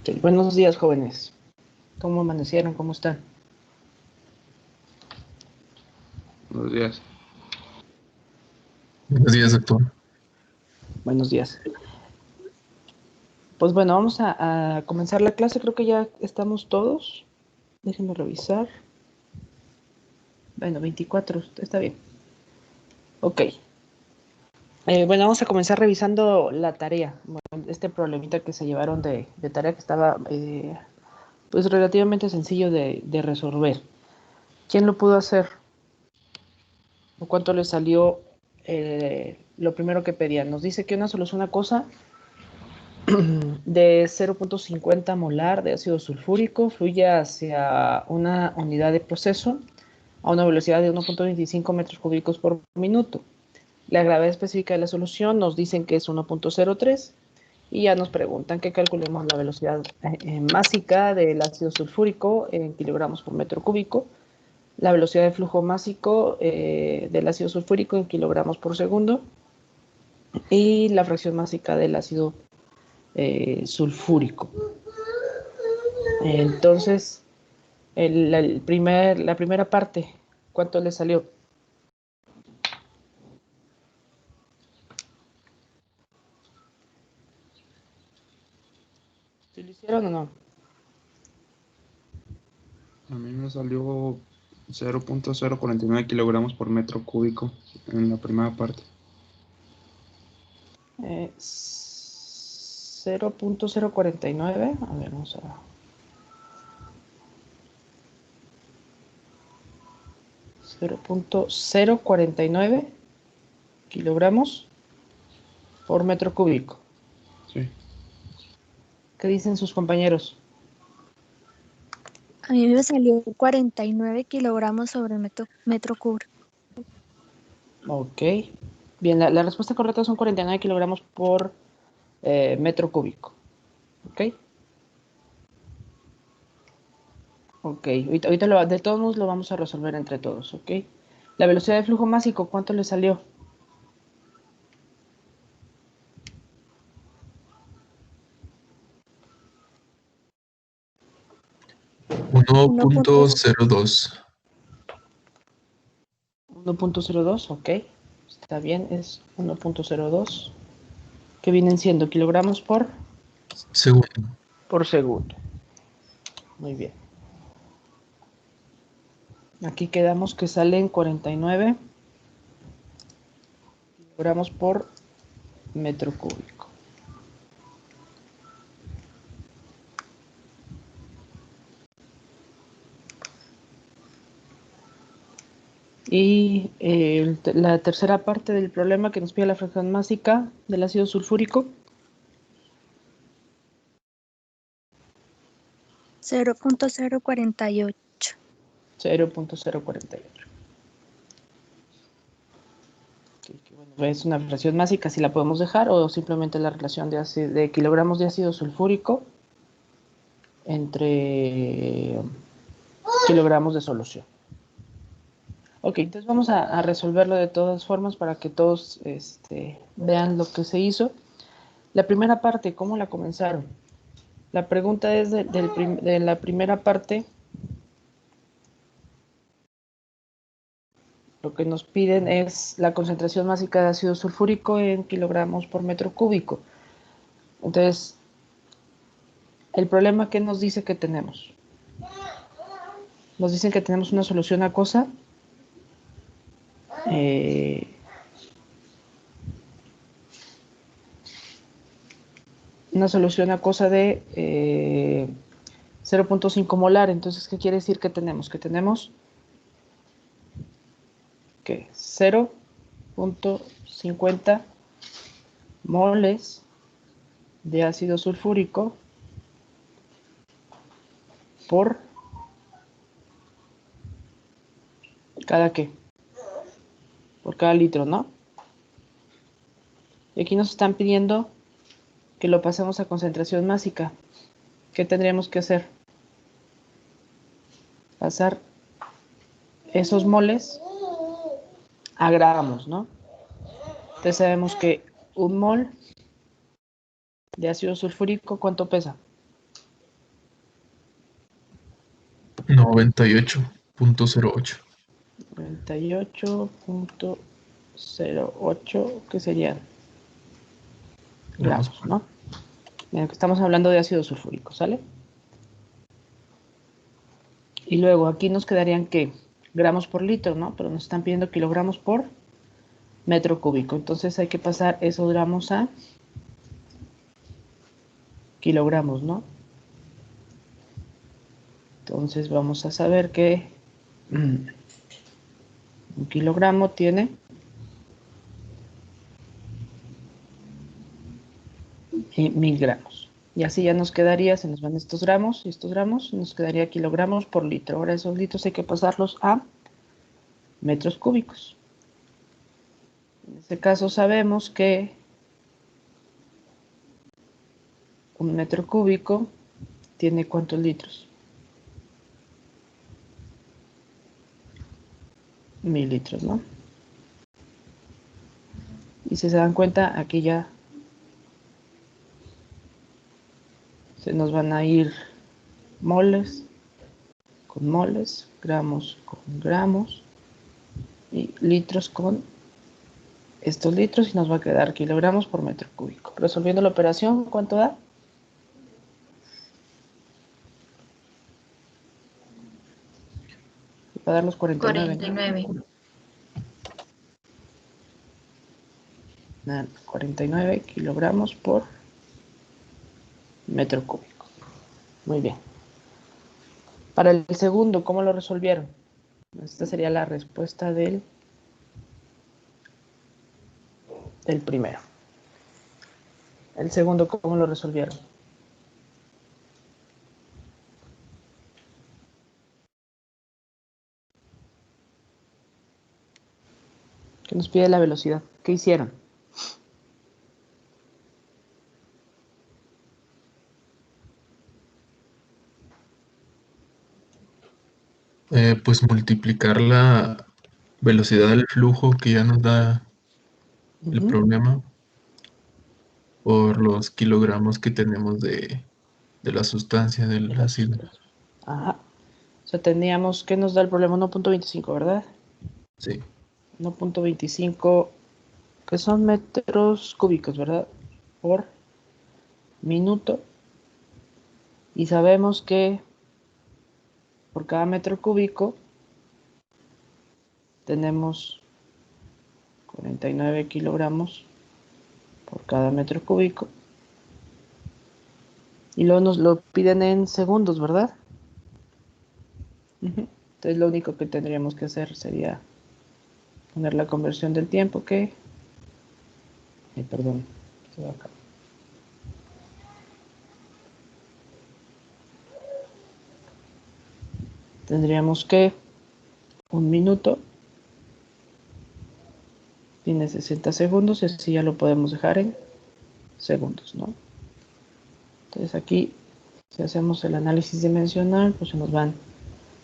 Sí, buenos días, jóvenes. ¿Cómo amanecieron? ¿Cómo están? Buenos días. Buenos días, doctor. Buenos días. Pues bueno, vamos a comenzar la clase. Creo que ya estamos todos. Déjenme revisar. Bueno, 24, está bien. Ok. Bueno, vamos a comenzar revisando la tarea. Bueno, este problemita que se llevaron de tarea que estaba pues relativamente sencillo de resolver. ¿Quién lo pudo hacer? ¿O cuánto le salió lo primero que pedían? Nos dice que una solución a cosa de 0.50 molar de ácido sulfúrico fluye hacia una unidad de proceso a una velocidad de 1.25 metros cúbicos por minuto. La gravedad específica de la solución nos dicen que es 1.03 y ya nos preguntan que calculemos la velocidad másica del ácido sulfúrico en kilogramos por metro cúbico, la velocidad de flujo másico del ácido sulfúrico en kilogramos por segundo y la fracción másica del ácido sulfúrico. Entonces, la primera parte, ¿cuánto le salió? ¿Sí lo hicieron o no? A mí me salió 0.049 kilogramos por metro cúbico en la primera parte. 0.049. A ver, vamos a... 0.049 kilogramos por metro cúbico. Sí. ¿Qué dicen sus compañeros? A mí me salió 49 kilogramos sobre metro cúbico. Ok. Bien, la respuesta correcta son 49 kilogramos por metro cúbico. Ok. Ok, ahorita de todos modos lo vamos a resolver entre todos, ok. La velocidad de flujo másico, ¿cuánto le salió? Uno punto cero dos. 1.02, ok. Está bien, es 1.02. Que vienen siendo kilogramos Segundo. por segundo. Muy bien. Aquí quedamos que salen 49 kilogramos por metro cúbico. Y la tercera parte del problema que nos pide la fracción másica del ácido sulfúrico. 0.048. 0.048. Bueno, es una fracción másica, si la podemos dejar, o simplemente la relación de kilogramos de ácido sulfúrico entre kilogramos de solución. Ok, entonces vamos a resolverlo de todas formas para que todos vean lo que se hizo. La primera parte, ¿cómo la comenzaron? La pregunta es de la primera parte. Lo que nos piden es la concentración másica de ácido sulfúrico en kilogramos por metro cúbico. Entonces, el problema que nos dice que tenemos. Nos dicen que tenemos una solución acuosa de 0.5 molar. Entonces, ¿qué quiere decir que tenemos? Que tenemos que 0.50 moles de ácido sulfúrico por cada qué, por cada litro, ¿no? Y aquí nos están pidiendo que lo pasemos a concentración másica. ¿Qué tendríamos que hacer? Pasar esos moles a gramos, ¿no? Entonces sabemos que un mol de ácido sulfúrico, ¿cuánto pesa? 98.08. 98.08, que serían Gramos gramos, por- ¿no? Mira, que estamos hablando de ácido sulfúrico, ¿sale? Y luego aquí nos quedarían, ¿qué? Gramos por litro, ¿no? Pero nos están pidiendo kilogramos por metro cúbico. Entonces hay que pasar esos gramos a kilogramos, ¿no? Entonces vamos a saber que un kilogramo tiene 1000 gramos. Y así ya nos quedaría, se nos van estos gramos y estos gramos, nos quedaría kilogramos por litro. Ahora esos litros hay que pasarlos a metros cúbicos. En este caso sabemos que un metro cúbico tiene ¿cuántos litros? 1000 litros, ¿no? Y si se dan cuenta, aquí ya se nos van a ir moles con moles, gramos con gramos y litros con estos litros y nos va a quedar kilogramos por metro cúbico. Resolviendo la operación, ¿cuánto da? Va a dar los 49. 49. 49 kilogramos por metro cúbico. Muy bien. Para el segundo, ¿cómo lo resolvieron? Esta sería la respuesta del primero. El segundo, ¿cómo lo resolvieron? ¿Qué nos pide la velocidad? ¿Qué hicieron? Pues multiplicar la velocidad del flujo que ya nos da el problema por los kilogramos que tenemos de la sustancia del ácido. Ajá. O sea, teníamos que nos da el problema 1.25, ¿verdad? Sí, 1.25, que son metros cúbicos, ¿verdad? Por minuto. Y sabemos que por cada metro cúbico tenemos 49 kilogramos por cada metro cúbico. Y luego nos lo piden en segundos, ¿verdad? Entonces lo único que tendríamos que hacer sería poner la conversión del tiempo que... perdón, se va acá. Tendríamos que un minuto tiene 60 segundos y así ya lo podemos dejar en segundos, ¿no? Entonces aquí, si hacemos el análisis dimensional, pues se nos van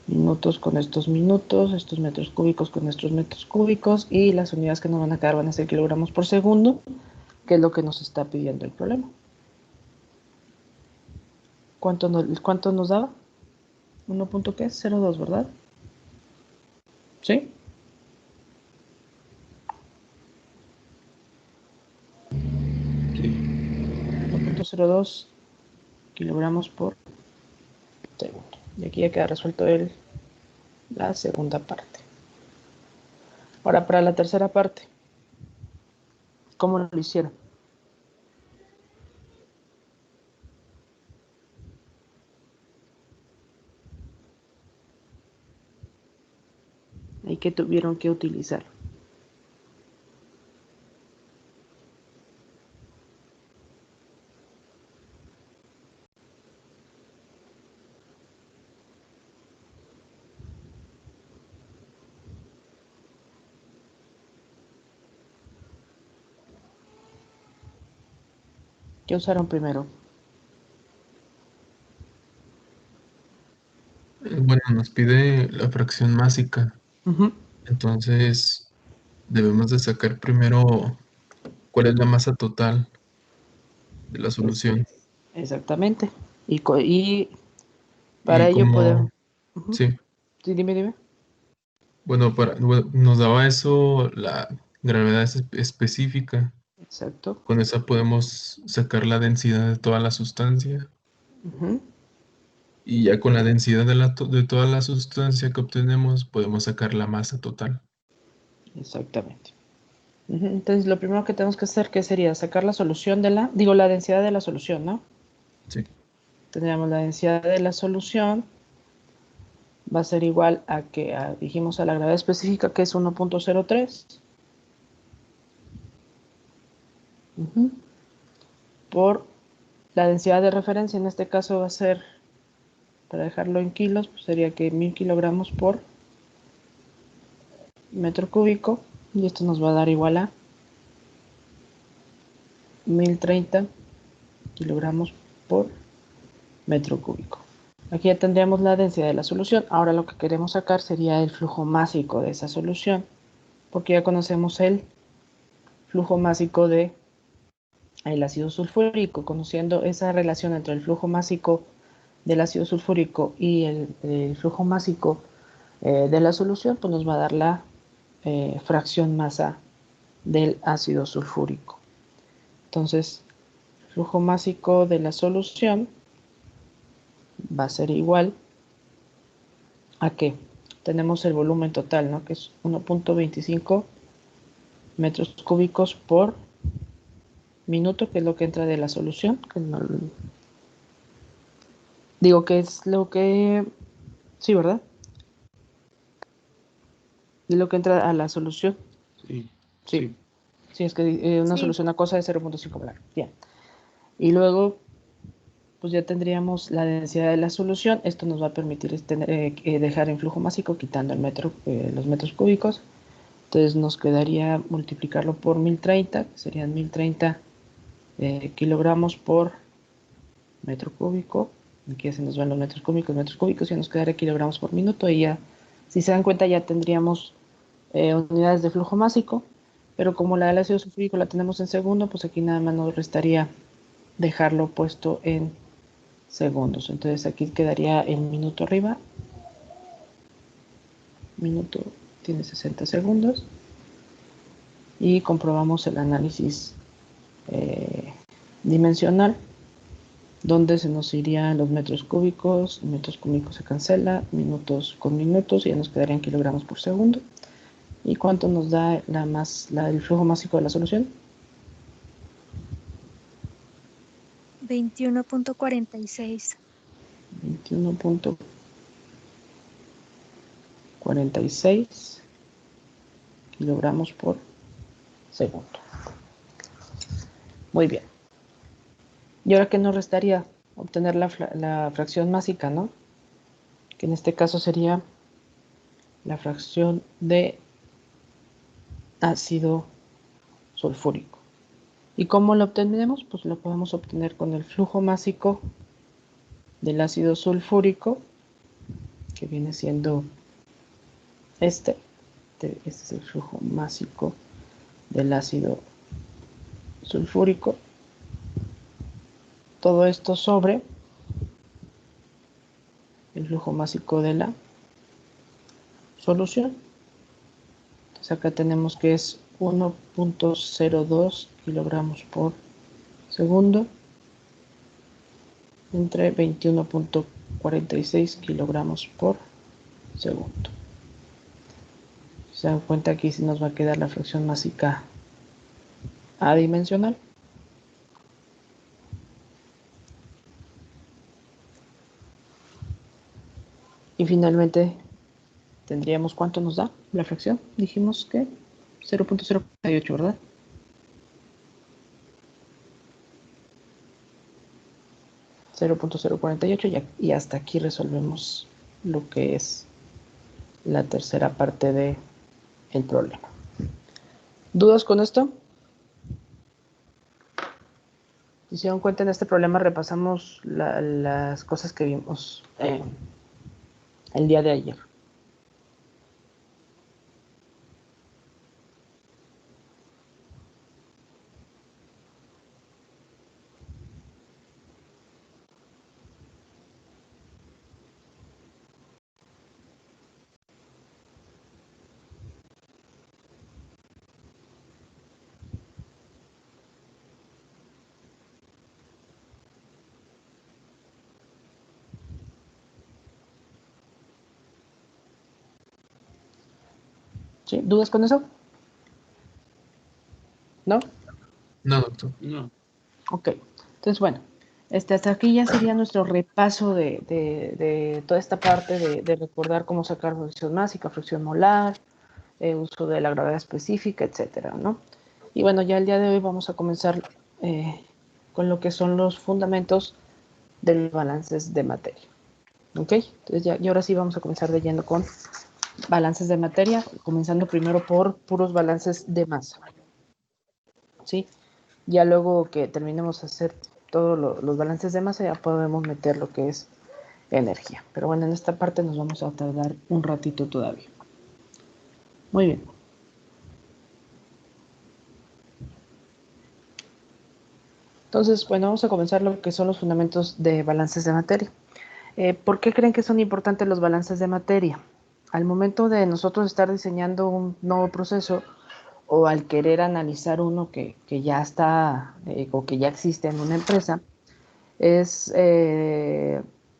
minutos con estos minutos, estos metros cúbicos con estos metros cúbicos y las unidades que nos van a quedar van a ser kilogramos por segundo, que es lo que nos está pidiendo el problema. ¿Cuánto nos daba? 1.02, ¿verdad? ¿Sí? Sí. 1.02 kilogramos por segundo. Y aquí ya queda resuelto la segunda parte. Ahora, para la tercera parte, ¿cómo lo hicieron? ¿Y qué tuvieron que utilizar? ¿Qué usaron primero? Bueno, nos pide la fracción másica. Uh-huh. Entonces, debemos de sacar primero cuál es la masa total de la solución. Exactamente. Y para Y ello podemos... Ujú. Sí. Sí, dime. Bueno, nos daba eso la gravedad específica. Exacto. Con esa podemos sacar la densidad de toda la sustancia. Ujú. Y ya con la densidad de toda la sustancia que obtenemos, podemos sacar la masa total. Exactamente. Ujú. Entonces, lo primero que tenemos que hacer, ¿qué sería? Sacar la solución la densidad de la solución, ¿no? Sí. Tendríamos la densidad de la solución, va a ser igual a que dijimos a la gravedad específica, que es 1.03. Ujú. Por la densidad de referencia, en este caso va a ser, para dejarlo en kilos, pues sería que 1000 kilogramos por metro cúbico, y esto nos va a dar igual a 1030 kilogramos por metro cúbico. Aquí ya tendríamos la densidad de la solución. Ahora lo que queremos sacar sería el flujo másico de esa solución, porque ya conocemos el flujo másico de el ácido sulfúrico. Conociendo esa relación entre el flujo másico del ácido sulfúrico y el flujo másico de la solución, pues nos va a dar la fracción masa del ácido sulfúrico. Entonces, el flujo másico de la solución va a ser igual a que tenemos el volumen total, ¿no? Que es 1.25 metros cúbicos por minuto, que es lo que entra de la solución. Que no, digo que es lo que... Sí, ¿verdad? Es lo que entra a la solución. Sí, Sí. sí. Sí, es que una Sí, solución acuosa de 0.5 molar. Bien. Y luego, pues ya tendríamos la densidad de la solución. Esto nos va a permitir dejar en flujo másico quitando los metros cúbicos. Entonces nos quedaría multiplicarlo por 1030, que serían 1030 kilogramos por metro cúbico. Aquí ya se nos van los metros cúbicos, ya nos quedaría kilogramos por minuto. Y ya, si se dan cuenta, ya tendríamos unidades de flujo másico. Pero como la del ácido sulfúrico la tenemos en segundo, pues aquí nada más nos restaría dejarlo puesto en segundos. Entonces aquí quedaría el minuto arriba. Minuto tiene 60 segundos. Y comprobamos el análisis dimensional, donde se nos irían los metros cúbicos se cancela, minutos con minutos, y ya nos quedarían kilogramos por segundo. ¿Y cuánto nos da el flujo másico de la solución? 21.46. 21.46 kilogramos por segundo. Muy bien. ¿Y ahora qué nos restaría? Obtener la fracción másica, ¿no? Que en este caso sería la fracción de ácido sulfúrico. ¿Y cómo lo obtenemos? Pues lo podemos obtener con el flujo másico del ácido sulfúrico, que viene siendo este. Este es el flujo másico del ácido sulfúrico. Todo esto sobre el flujo másico de la solución. Entonces acá tenemos que es 1.02 kilogramos por segundo entre 21.46 kilogramos por segundo. Se dan cuenta, aquí sí nos va a quedar la fracción másica adimensional. Y finalmente tendríamos, ¿cuánto nos da la fracción? Dijimos que 0.048, ¿verdad? 0.048, y hasta aquí resolvemos lo que es la tercera parte del problema. ¿Dudas con esto? Si se dan cuenta, en este problema repasamos las cosas que vimos el día de ayer. ¿Sí? ¿Dudas con eso? ¿No? No, doctor. No. Ok. Entonces, bueno, hasta aquí ya sería nuestro repaso de toda esta parte de recordar cómo sacar fracción másica, fracción molar, uso de la gravedad específica, etcétera, ¿no? Y bueno, ya el día de hoy vamos a comenzar con lo que son los fundamentos de los balances de materia. ¿Ok? Entonces ya, y ahora sí vamos a comenzar de lleno con balances de materia, comenzando primero por puros balances de masa. ¿Sí? Ya luego que terminemos de hacer todos los balances de masa, ya podemos meter lo que es energía. Pero bueno, en esta parte nos vamos a tardar un ratito todavía. Muy bien. Entonces, bueno, vamos a comenzar lo que son los fundamentos de balances de materia. ¿Por qué creen que son importantes los balances de materia? Al momento de nosotros estar diseñando un nuevo proceso o al querer analizar uno que ya está o que ya existe en una empresa, es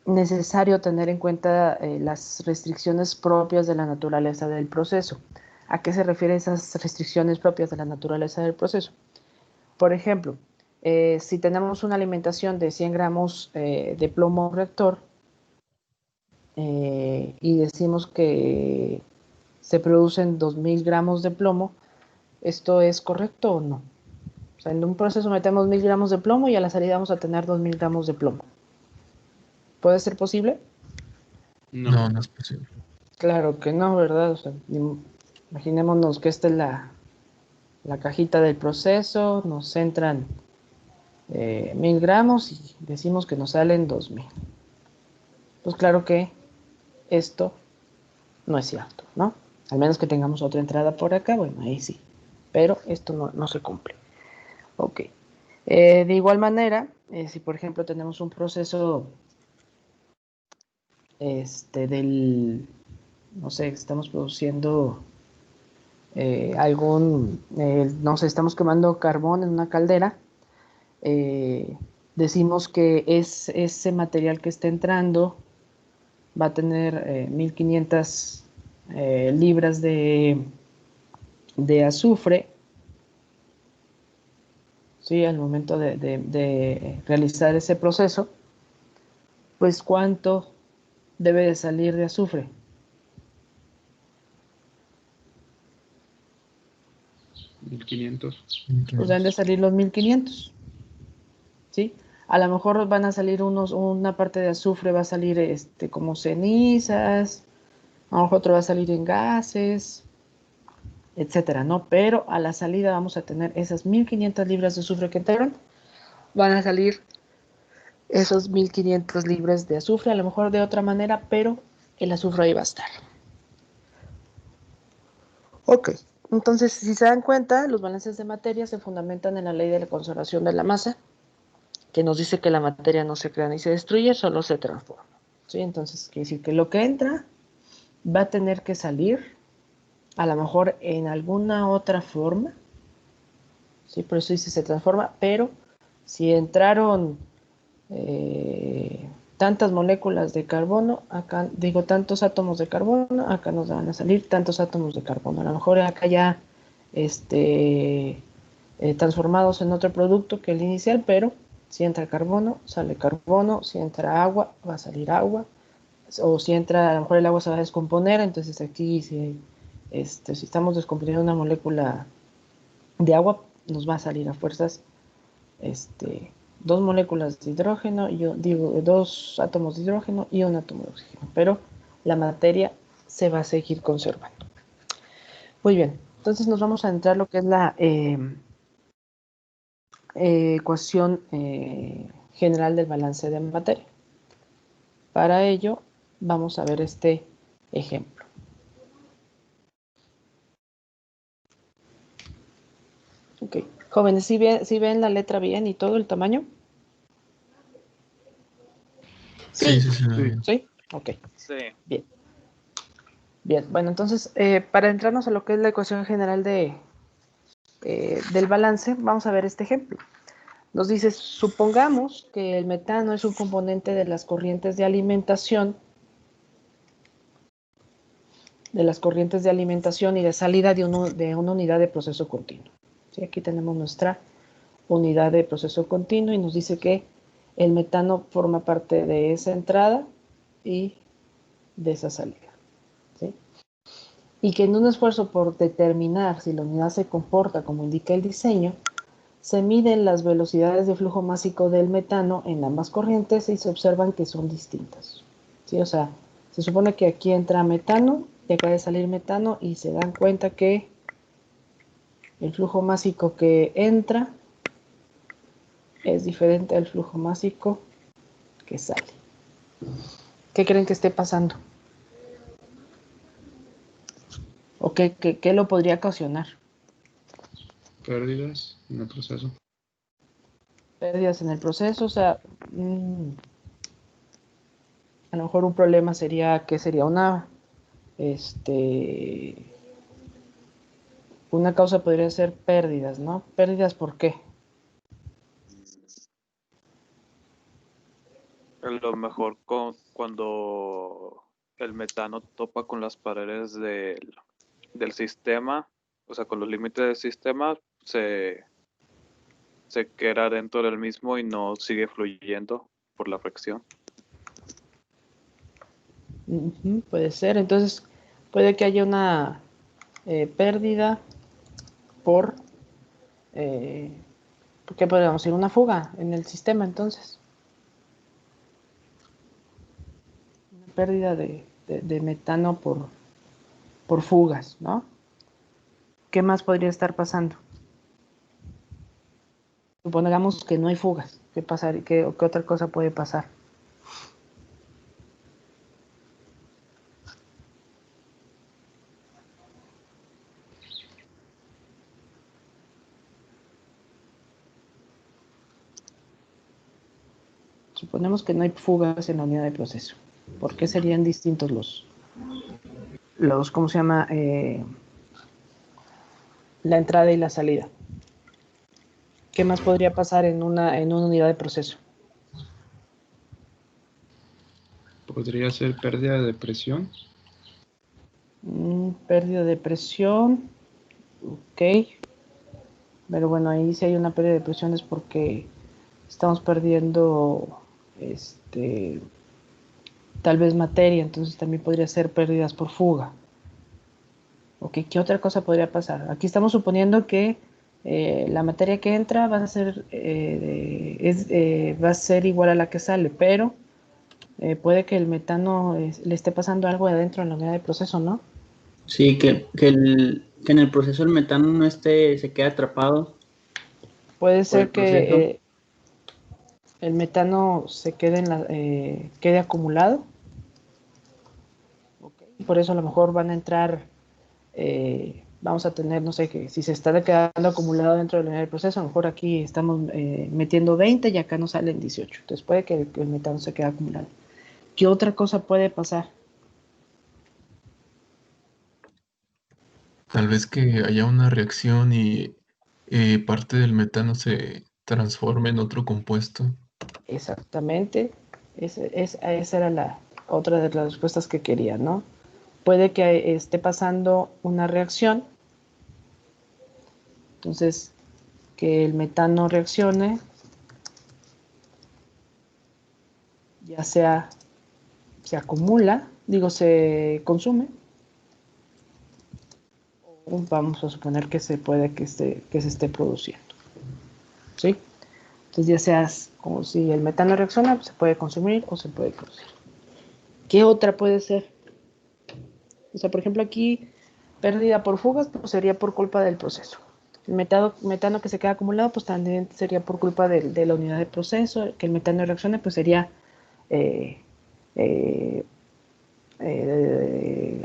necesario tener en cuenta las restricciones propias de la naturaleza del proceso. ¿A qué se refieren esas restricciones propias de la naturaleza del proceso? Por ejemplo, si tenemos una alimentación de 100 gramos de plomo reactor y decimos que se producen 2000 gramos de plomo, ¿esto es correcto o no? O sea, en un proceso metemos 1000 gramos de plomo y a la salida vamos a tener 2000 gramos de plomo. ¿Puede ser posible? No. No, no es posible. Claro que no, ¿verdad? O sea, imaginémonos que esta es la cajita del proceso, nos entran 1000 gramos y decimos que nos salen 2000. Pues claro que esto no es cierto, ¿no? Al menos que tengamos otra entrada por acá, bueno, ahí sí. Pero esto no se cumple. Ok. De igual manera, si por ejemplo tenemos un proceso no sé, estamos produciendo no sé, estamos quemando carbón en una caldera, decimos que ese material que está entrando va a tener 1500 libras de azufre, ¿sí? Al momento de realizar ese proceso, pues ¿cuánto debe de salir de azufre? 1500. Pues deben de salir los 1500, ¿sí? A lo mejor van a salir una parte de azufre va a salir como cenizas, a lo mejor otro va a salir en gases, etcétera, ¿no? Pero a la salida vamos a tener esas 1500 libras de azufre que entraron, van a salir esos 1500 libras de azufre, a lo mejor de otra manera, pero el azufre ahí va a estar. Ok, entonces si se dan cuenta, los balances de materia se fundamentan en la ley de la conservación de la masa, que nos dice que la materia no se crea ni se destruye, solo se transforma. ¿Sí? Entonces quiere decir que lo que entra va a tener que salir, a lo mejor en alguna otra forma, ¿sí? Por eso dice se transforma, pero si entraron tantas moléculas de carbono, acá digo tantos átomos de carbono, acá nos van a salir tantos átomos de carbono. A lo mejor acá ya transformados en otro producto que el inicial, pero si entra carbono, sale carbono, si entra agua, va a salir agua, o si entra, a lo mejor el agua se va a descomponer, entonces aquí si estamos descomponiendo una molécula de agua, nos va a salir a fuerzas dos moléculas de hidrógeno, dos átomos de hidrógeno y un átomo de oxígeno, pero la materia se va a seguir conservando. Muy bien, entonces nos vamos a entrar lo que es la ecuación general del balance de materia. Para ello, vamos a ver este ejemplo. Ok, jóvenes, ¿sí ven la letra bien y todo el tamaño? Sí, sí, sí, Sí. bien. ¿Sí? Ok, Sí. bien. Bien, bueno, entonces, para entrarnos a lo que es la ecuación general del balance, vamos a ver este ejemplo. Nos dice, supongamos que el metano es un componente de las corrientes de alimentación de las corrientes de alimentación y de salida de una unidad de proceso continuo. ¿Sí? Aquí tenemos nuestra unidad de proceso continuo y nos dice que el metano forma parte de esa entrada y de esa salida. ¿Sí? Y que en un esfuerzo por determinar si la unidad se comporta como indica el diseño, se miden las velocidades de flujo másico del metano en ambas corrientes y se observan que son distintas. ¿Sí? O sea, se supone que aquí entra metano y acaba de salir metano y se dan cuenta que el flujo másico que entra es diferente al flujo másico que sale. ¿Qué creen que esté pasando? ¿O qué lo podría ocasionar? Pérdidas en el proceso. Pérdidas en el proceso, o sea, a lo mejor un problema sería que sería una causa podría ser pérdidas, ¿no? ¿Pérdidas por qué? A lo mejor cuando el metano topa con las paredes del sistema, o sea, con los límites del sistema, se queda dentro del mismo y no sigue fluyendo por la fricción. Puede ser, entonces puede que haya una pérdida por, ¿qué podríamos decir? Una fuga en el sistema, entonces. Una pérdida de metano por fugas, ¿no? ¿Qué más podría estar pasando? Supongamos que no hay fugas. ¿Qué otra cosa puede pasar? Suponemos que no hay fugas en la unidad de proceso. ¿Por qué serían distintos ¿cómo se llama? La entrada y la salida. ¿Qué más podría pasar en una unidad de proceso? Podría ser pérdida de presión. Pérdida de presión. Ok. Pero bueno, ahí si hay una pérdida de presión es porque estamos perdiendo tal vez materia, entonces también podría ser pérdidas por fuga. Ok, ¿qué otra cosa podría pasar? Aquí estamos suponiendo que la materia que entra va a ser, va a ser igual a la que sale, pero puede que el metano le esté pasando algo de adentro en la unidad de proceso, ¿no? Sí, que en el proceso el metano no se queda atrapado Puede por el ser proceso. que el metano se quede acumulado. Okay. Por eso a lo mejor van a entrar, vamos a tener, no sé, que si se está quedando acumulado dentro de la unidad del proceso, a lo mejor aquí estamos metiendo 20 y acá nos salen 18. Entonces puede que el metano se quede acumulado. ¿Qué otra cosa puede pasar? Tal vez que haya una reacción y parte del metano se transforme en otro compuesto. Exactamente. Esa era la otra de las respuestas que quería, ¿no? Puede que esté pasando una reacción, entonces que el metano reaccione, ya sea se acumula, se consume, o vamos a suponer que que se esté produciendo, ¿sí? Entonces ya sea como si el metano reacciona, pues se puede consumir o se puede producir. ¿Qué otra puede ser? O sea, por ejemplo, aquí pérdida por fugas, pues sería por culpa del proceso. El metano que se queda acumulado, pues también sería por culpa de la unidad de proceso. Que el metano reaccione, pues sería eh, eh,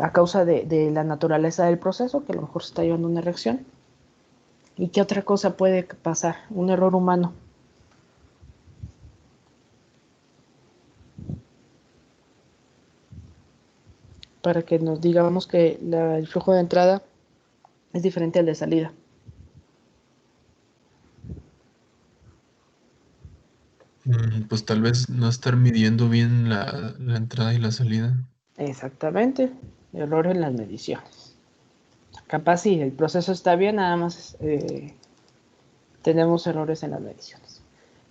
a causa de la naturaleza del proceso, que a lo mejor se está llevando una reacción. ¿Y qué otra cosa puede pasar? Un error humano. Para que nos digamos que el flujo de entrada es diferente al de salida. Pues tal vez no estar midiendo bien la entrada y la salida. Exactamente. error en las mediciones. Capaz sí, el proceso está bien, nada más tenemos errores en las mediciones.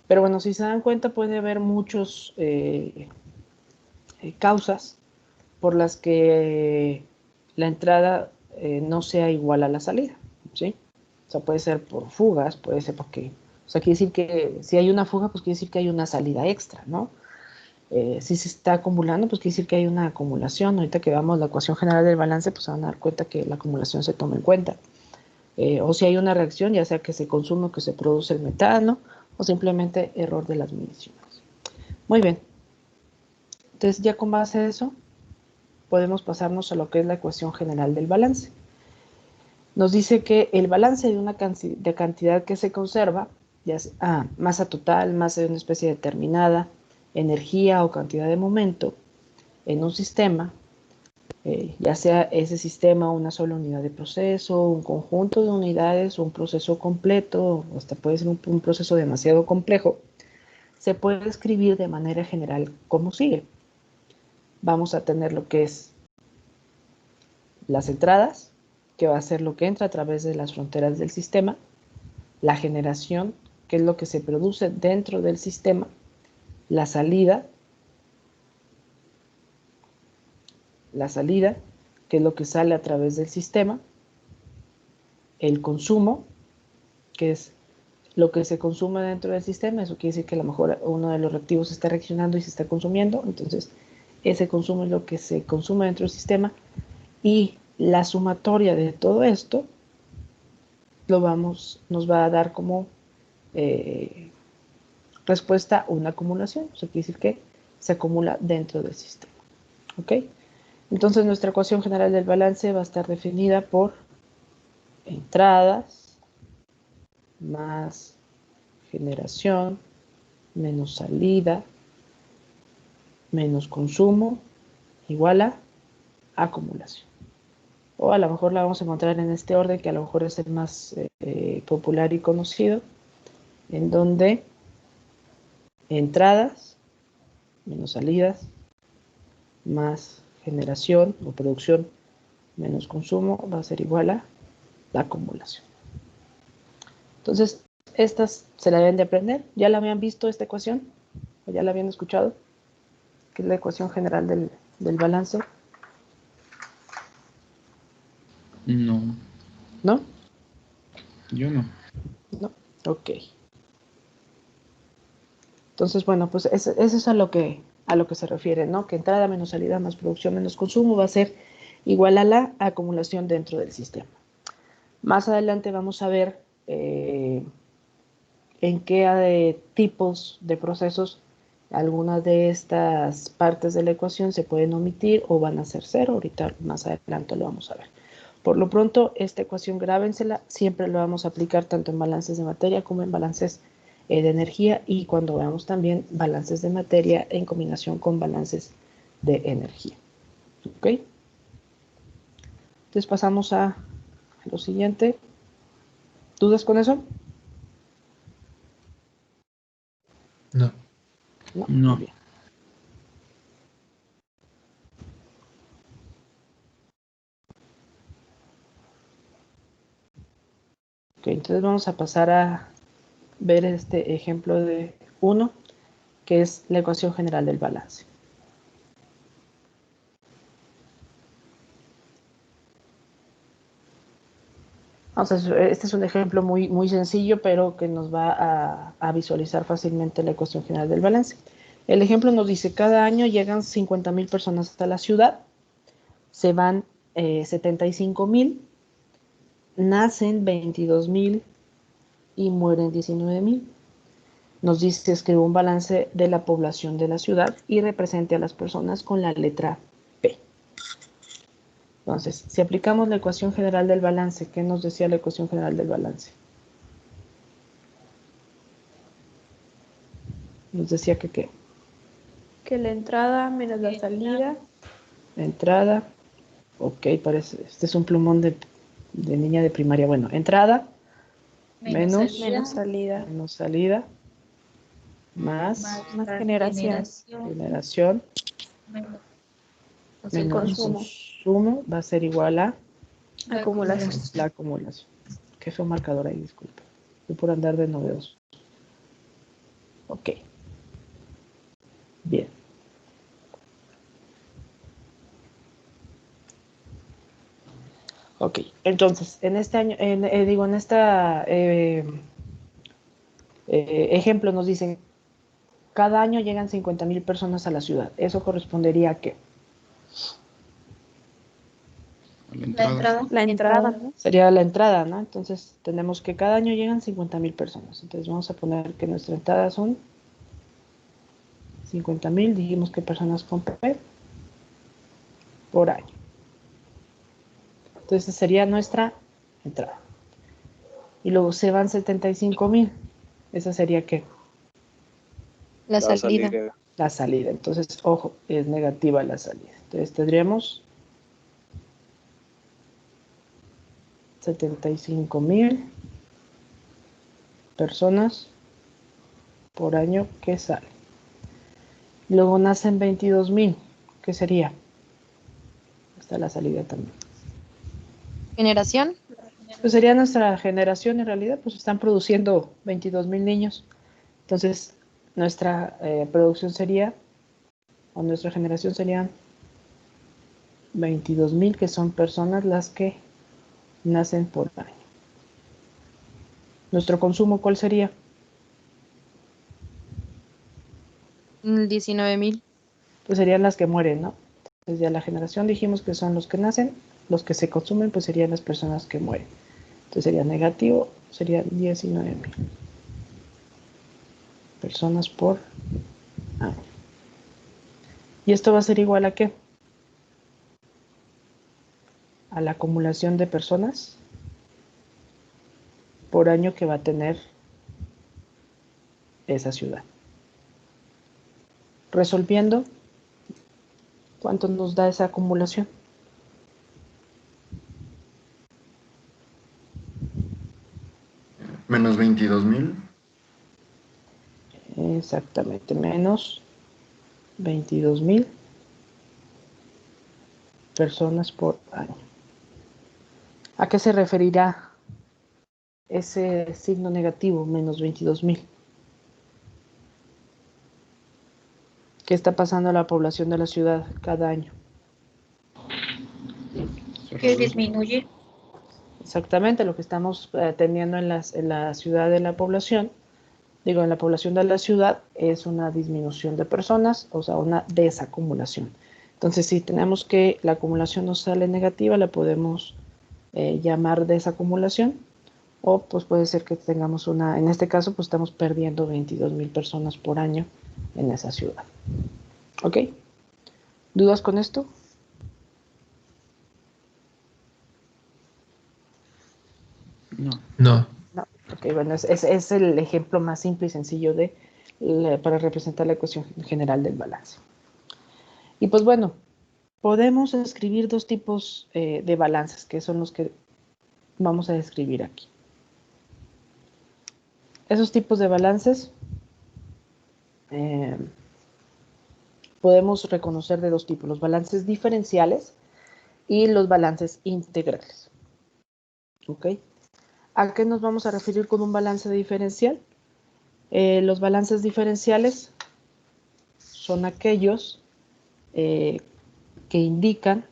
Pero bueno, si se dan cuenta, puede haber muchas causas por las que la entrada no sea igual a la salida, ¿sí? O sea, puede ser por fugas, puede ser porque, o sea, quiere decir que si hay una fuga, pues quiere decir que hay una salida extra, ¿no? Si se está acumulando, pues quiere decir que hay una acumulación. Ahorita que veamos la ecuación general del balance, pues se van a dar cuenta que la acumulación se toma en cuenta. O si hay una reacción, ya sea que se consume o que se produce el metano, o simplemente error de las mediciones. Muy bien. Entonces, ya con base a eso, podemos pasarnos a lo que es la ecuación general del balance. Nos dice que el balance de una cantidad que se conserva, ya sea masa total, masa de una especie determinada, energía o cantidad de momento en un sistema, ya sea ese sistema una sola unidad de proceso, un conjunto de unidades o un proceso completo, o hasta puede ser un proceso demasiado complejo, se puede escribir de manera general como sigue. Vamos a tener lo que es las entradas, que va a ser lo que entra a través de las fronteras del sistema, la generación, que es lo que se produce dentro del sistema, la salida, que es lo que sale a través del sistema, el consumo, que es lo que se consume dentro del sistema. Eso quiere decir que a lo mejor uno de los reactivos está reaccionando y se está consumiendo, entonces ese consumo es lo que se consume dentro del sistema, y la sumatoria de todo esto nos va a dar como respuesta una acumulación. Eso quiere decir que se acumula dentro del sistema. ¿Ok? Entonces nuestra ecuación general del balance va a estar definida por entradas más generación menos salida menos consumo igual a acumulación. O a lo mejor la vamos a encontrar en este orden, que a lo mejor es el más popular y conocido, en donde entradas menos salidas más generación o producción menos consumo va a ser igual a la acumulación. Entonces, estas se la deben de aprender. ¿Ya la habían visto esta ecuación? ¿O ya la habían escuchado? Que es la ecuación general del balance. No, ¿No? yo no. No. Ok. Entonces, bueno, pues eso es a lo que se refiere, ¿no? Que entrada menos salida más producción menos consumo va a ser igual a la acumulación dentro del sistema. Más adelante vamos a ver en qué tipos de procesos algunas de estas partes de la ecuación se pueden omitir o van a ser cero. Ahorita más adelante lo vamos a ver. Por lo pronto, esta ecuación grábensela, siempre lo vamos a aplicar tanto en balances de materia como en balances de energía, y cuando veamos también balances de materia en combinación con balances de energía. ¿Ok? Entonces pasamos a lo siguiente. ¿Dudas con eso? No. No. Muy bien. Ok, entonces vamos a pasar a ver este ejemplo de 1, que es la ecuación general del balance. Este es un ejemplo muy, muy sencillo, pero que nos va a visualizar fácilmente la ecuación general del balance. El ejemplo nos dice: cada año llegan 50,000 personas hasta la ciudad, se van 75,000, nacen 22,000 y mueren 19,000. Nos dice: escribe un balance de la población de la ciudad y represente a las personas con la letra P. Entonces, si aplicamos la ecuación general del balance, ¿qué nos decía la ecuación general del balance? Nos decía que ¿qué? Que la entrada menos la salida. La entrada, ok, parece, este es un plumón de niña de primaria. Bueno, entrada menos Salida. más Más generación. generación Consumo. consumo va a ser igual a Acumulación. la acumulación. Que es un marcador ahí, disculpa. Yo por andar de novedoso. Ok. Bien. Ok, entonces, en este año, en esta ejemplo nos dicen, cada año llegan 50,000 personas a la ciudad. Eso correspondería a qué? A la entrada. La entrada. Sería la entrada, ¿no? Entonces, tenemos que cada año llegan 50,000 personas. Entonces, vamos a poner que nuestra entrada son 50,000, dijimos que personas compran por año. Entonces, sería nuestra entrada. Y luego se van 75,000. ¿Esa sería qué? La salida. La salida. Entonces, ojo, es negativa la salida. Entonces, tendríamos 75,000 personas por año que salen. Luego nacen 22,000. ¿Qué sería? Está la salida también. Generación. Pues sería nuestra generación en realidad, pues están produciendo 22,000 niños. Entonces, nuestra producción sería, o nuestra generación serían 22,000, que son personas las que nacen por año. ¿Nuestro consumo cuál sería? 19,000. Pues serían las que mueren, ¿no? Desde la generación dijimos que son los que nacen, los que se consumen, pues serían las personas que mueren. Entonces sería negativo, serían 19,000 personas por año. ¿Y esto va a ser igual a qué? A la acumulación de personas por año que va a tener esa ciudad. Resolviendo, ¿cuánto nos da esa acumulación? Menos 22,000. Exactamente, menos 22,000 personas por año. ¿A qué se referirá ese signo negativo, menos 22,000? ¿Qué está pasando a la población de la ciudad cada año? Que disminuye. Exactamente lo que estamos teniendo en la ciudad de la población, en la población de la ciudad es una disminución de personas, o sea, una desacumulación. Entonces, si tenemos que la acumulación nos sale negativa, la podemos llamar desacumulación, o pues puede ser que tengamos en este caso, pues estamos perdiendo 22,000 personas por año en esa ciudad. ¿Ok? ¿Dudas con esto? No. No. No. Ok, bueno, es el ejemplo más simple y sencillo para representar la ecuación general del balance. Y pues bueno, podemos escribir dos tipos de balances, que son los que vamos a describir aquí. Esos tipos de balances podemos reconocer de dos tipos, los balances diferenciales y los balances integrales. ¿Ok? ¿A qué nos vamos a referir con un balance diferencial? Los balances diferenciales son aquellos que indican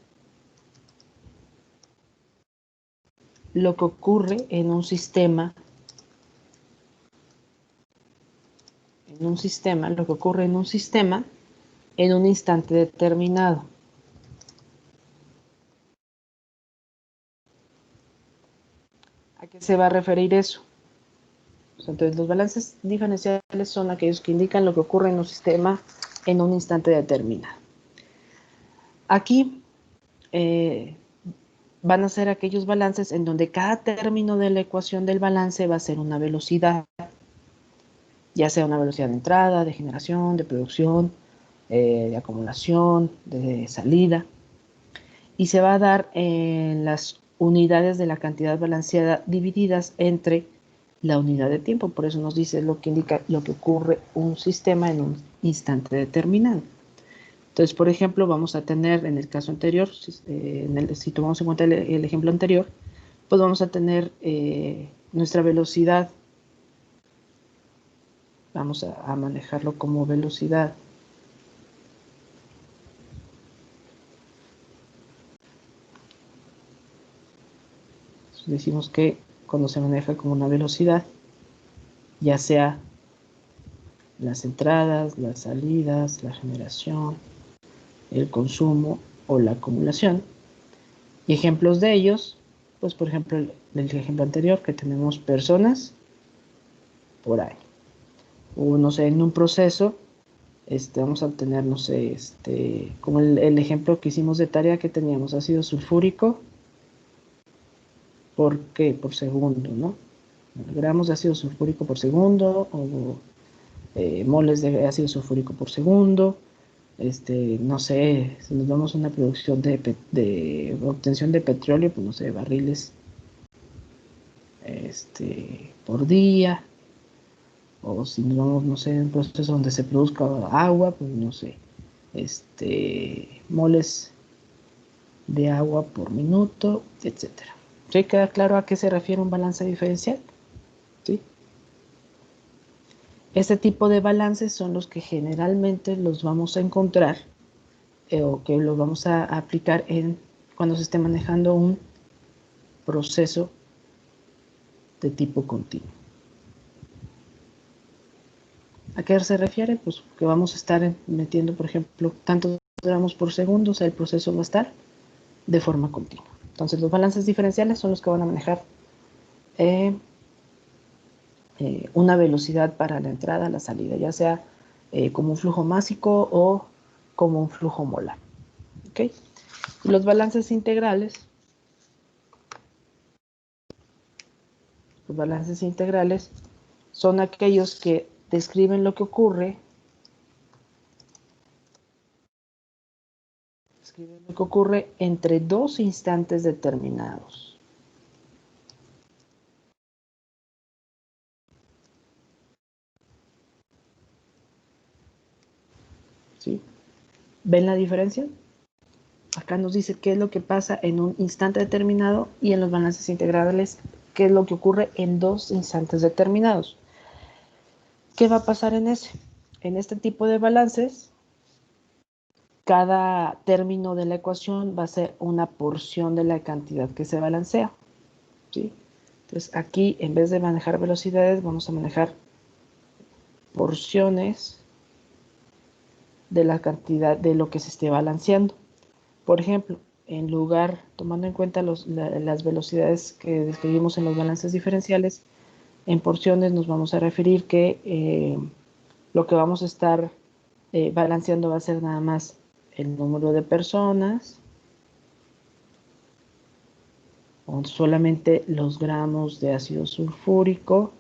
lo que ocurre en un sistema, lo que ocurre en un sistema en un instante determinado. ¿A qué se va a referir eso? Entonces, los balances diferenciales son aquellos que indican lo que ocurre en un sistema en un instante determinado. Aquí van a ser aquellos balances en donde cada término de la ecuación del balance va a ser una velocidad, ya sea una velocidad de entrada, de generación, de producción, de acumulación, de salida, y se va a dar en las unidades de la cantidad balanceada divididas entre la unidad de tiempo. Por eso nos dice lo que indica lo que ocurre un sistema en un instante determinado. Entonces, por ejemplo, vamos a tener en el caso anterior, si tomamos en cuenta el ejemplo anterior, pues vamos a tener nuestra velocidad. Vamos a manejarlo como velocidad. Decimos que cuando se maneja como una velocidad, ya sea las entradas, las salidas, la generación, el consumo o la acumulación. Y ejemplos de ellos, pues por ejemplo el ejemplo anterior que tenemos personas por ahí. O no sé, en un proceso, vamos a tener, no sé, como el ejemplo que hicimos de tarea que teníamos ácido sulfúrico, ¿por qué? Por segundo, ¿no? Gramos de ácido sulfúrico por segundo, o moles de ácido sulfúrico por segundo. No sé, si nos damos una producción de obtención de petróleo, pues no sé, barriles por día. O si nos vamos, no sé, en un proceso donde se produzca agua, pues no sé, moles de agua por minuto, etcétera. ¿Sí queda claro a qué se refiere un balance diferencial? ¿Sí? Este tipo de balances son los que generalmente los vamos a encontrar o que los vamos a aplicar cuando se esté manejando un proceso de tipo continuo. ¿A qué se refiere? Pues que vamos a estar metiendo, por ejemplo, tantos gramos por segundo, o sea, el proceso va a estar de forma continua. Entonces, los balances diferenciales son los que van a manejar una velocidad para la entrada, la salida, ya sea como un flujo másico o como un flujo molar. ¿Ok? Y los balances integrales son aquellos que describen lo que ocurre entre dos instantes determinados. ¿Sí? ¿Ven la diferencia? Acá nos dice qué es lo que pasa en un instante determinado y en los balances integrales qué es lo que ocurre en dos instantes determinados. ¿Qué va a pasar en ese? En este tipo de balances, cada término de la ecuación va a ser una porción de la cantidad que se balancea. ¿Sí? Entonces aquí, en vez de manejar velocidades, vamos a manejar porciones de la cantidad de lo que se esté balanceando. Por ejemplo, en lugar, tomando en cuenta las velocidades que describimos en los balances diferenciales, en porciones nos vamos a referir que lo que vamos a estar balanceando va a ser nada más el número de personas, o solamente los gramos de ácido sulfúrico.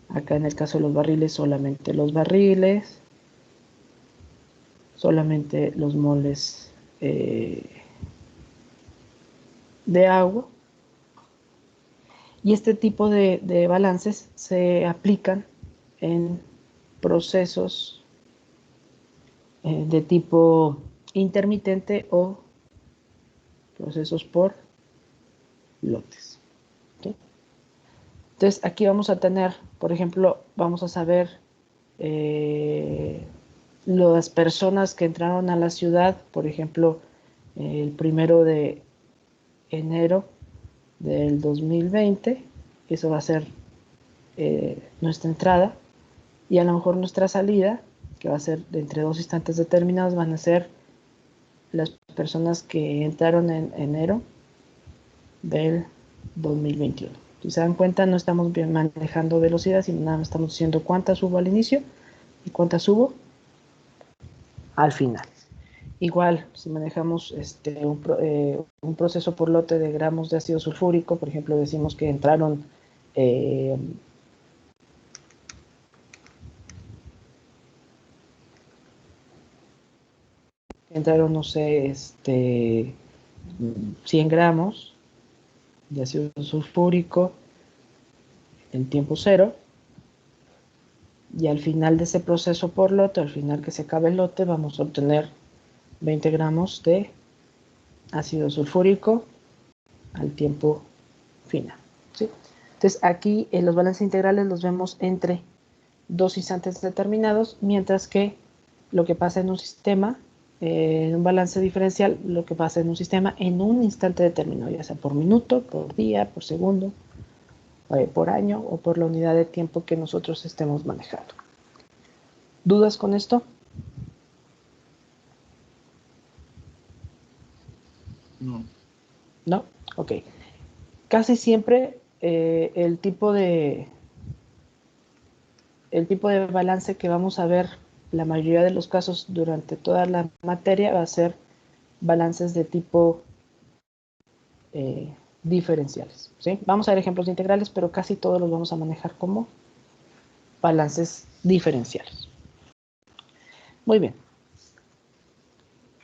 Acá en el caso de los barriles, solamente los barriles, solamente los moles de agua. Y este tipo de balances se aplican en procesos de tipo intermitente o procesos por lotes. ¿Sí? Entonces aquí vamos a tener, por ejemplo, vamos a saber las personas que entraron a la ciudad, por ejemplo, el 1 de enero del 2020, eso va a ser nuestra entrada, y a lo mejor nuestra salida, que va a ser de entre dos instantes determinados, van a ser las personas que entraron en enero del 2021. Si se dan cuenta, no estamos bien manejando velocidad, sino nada más estamos diciendo cuántas hubo al inicio y cuántas hubo al final. Igual, si manejamos un proceso por lote de gramos de ácido sulfúrico, por ejemplo, decimos que entraron no sé, 100 gramos de ácido sulfúrico en tiempo cero. Y al final de ese proceso por lote, al final que se acabe el lote, vamos a obtener 20 gramos de ácido sulfúrico al tiempo final, ¿sí? Entonces aquí los balances integrales los vemos entre dos instantes determinados, mientras que lo que pasa en un sistema, en un balance diferencial, lo que pasa en un sistema en un instante determinado, ya sea por minuto, por día, por segundo, por año o por la unidad de tiempo que nosotros estemos manejando. ¿Dudas con esto? No. ¿No? Ok. Casi siempre el tipo de balance que vamos a ver la mayoría de los casos durante toda la materia va a ser balances de tipo diferenciales, ¿sí? Vamos a ver ejemplos de integrales, pero casi todos los vamos a manejar como balances diferenciales. Muy bien.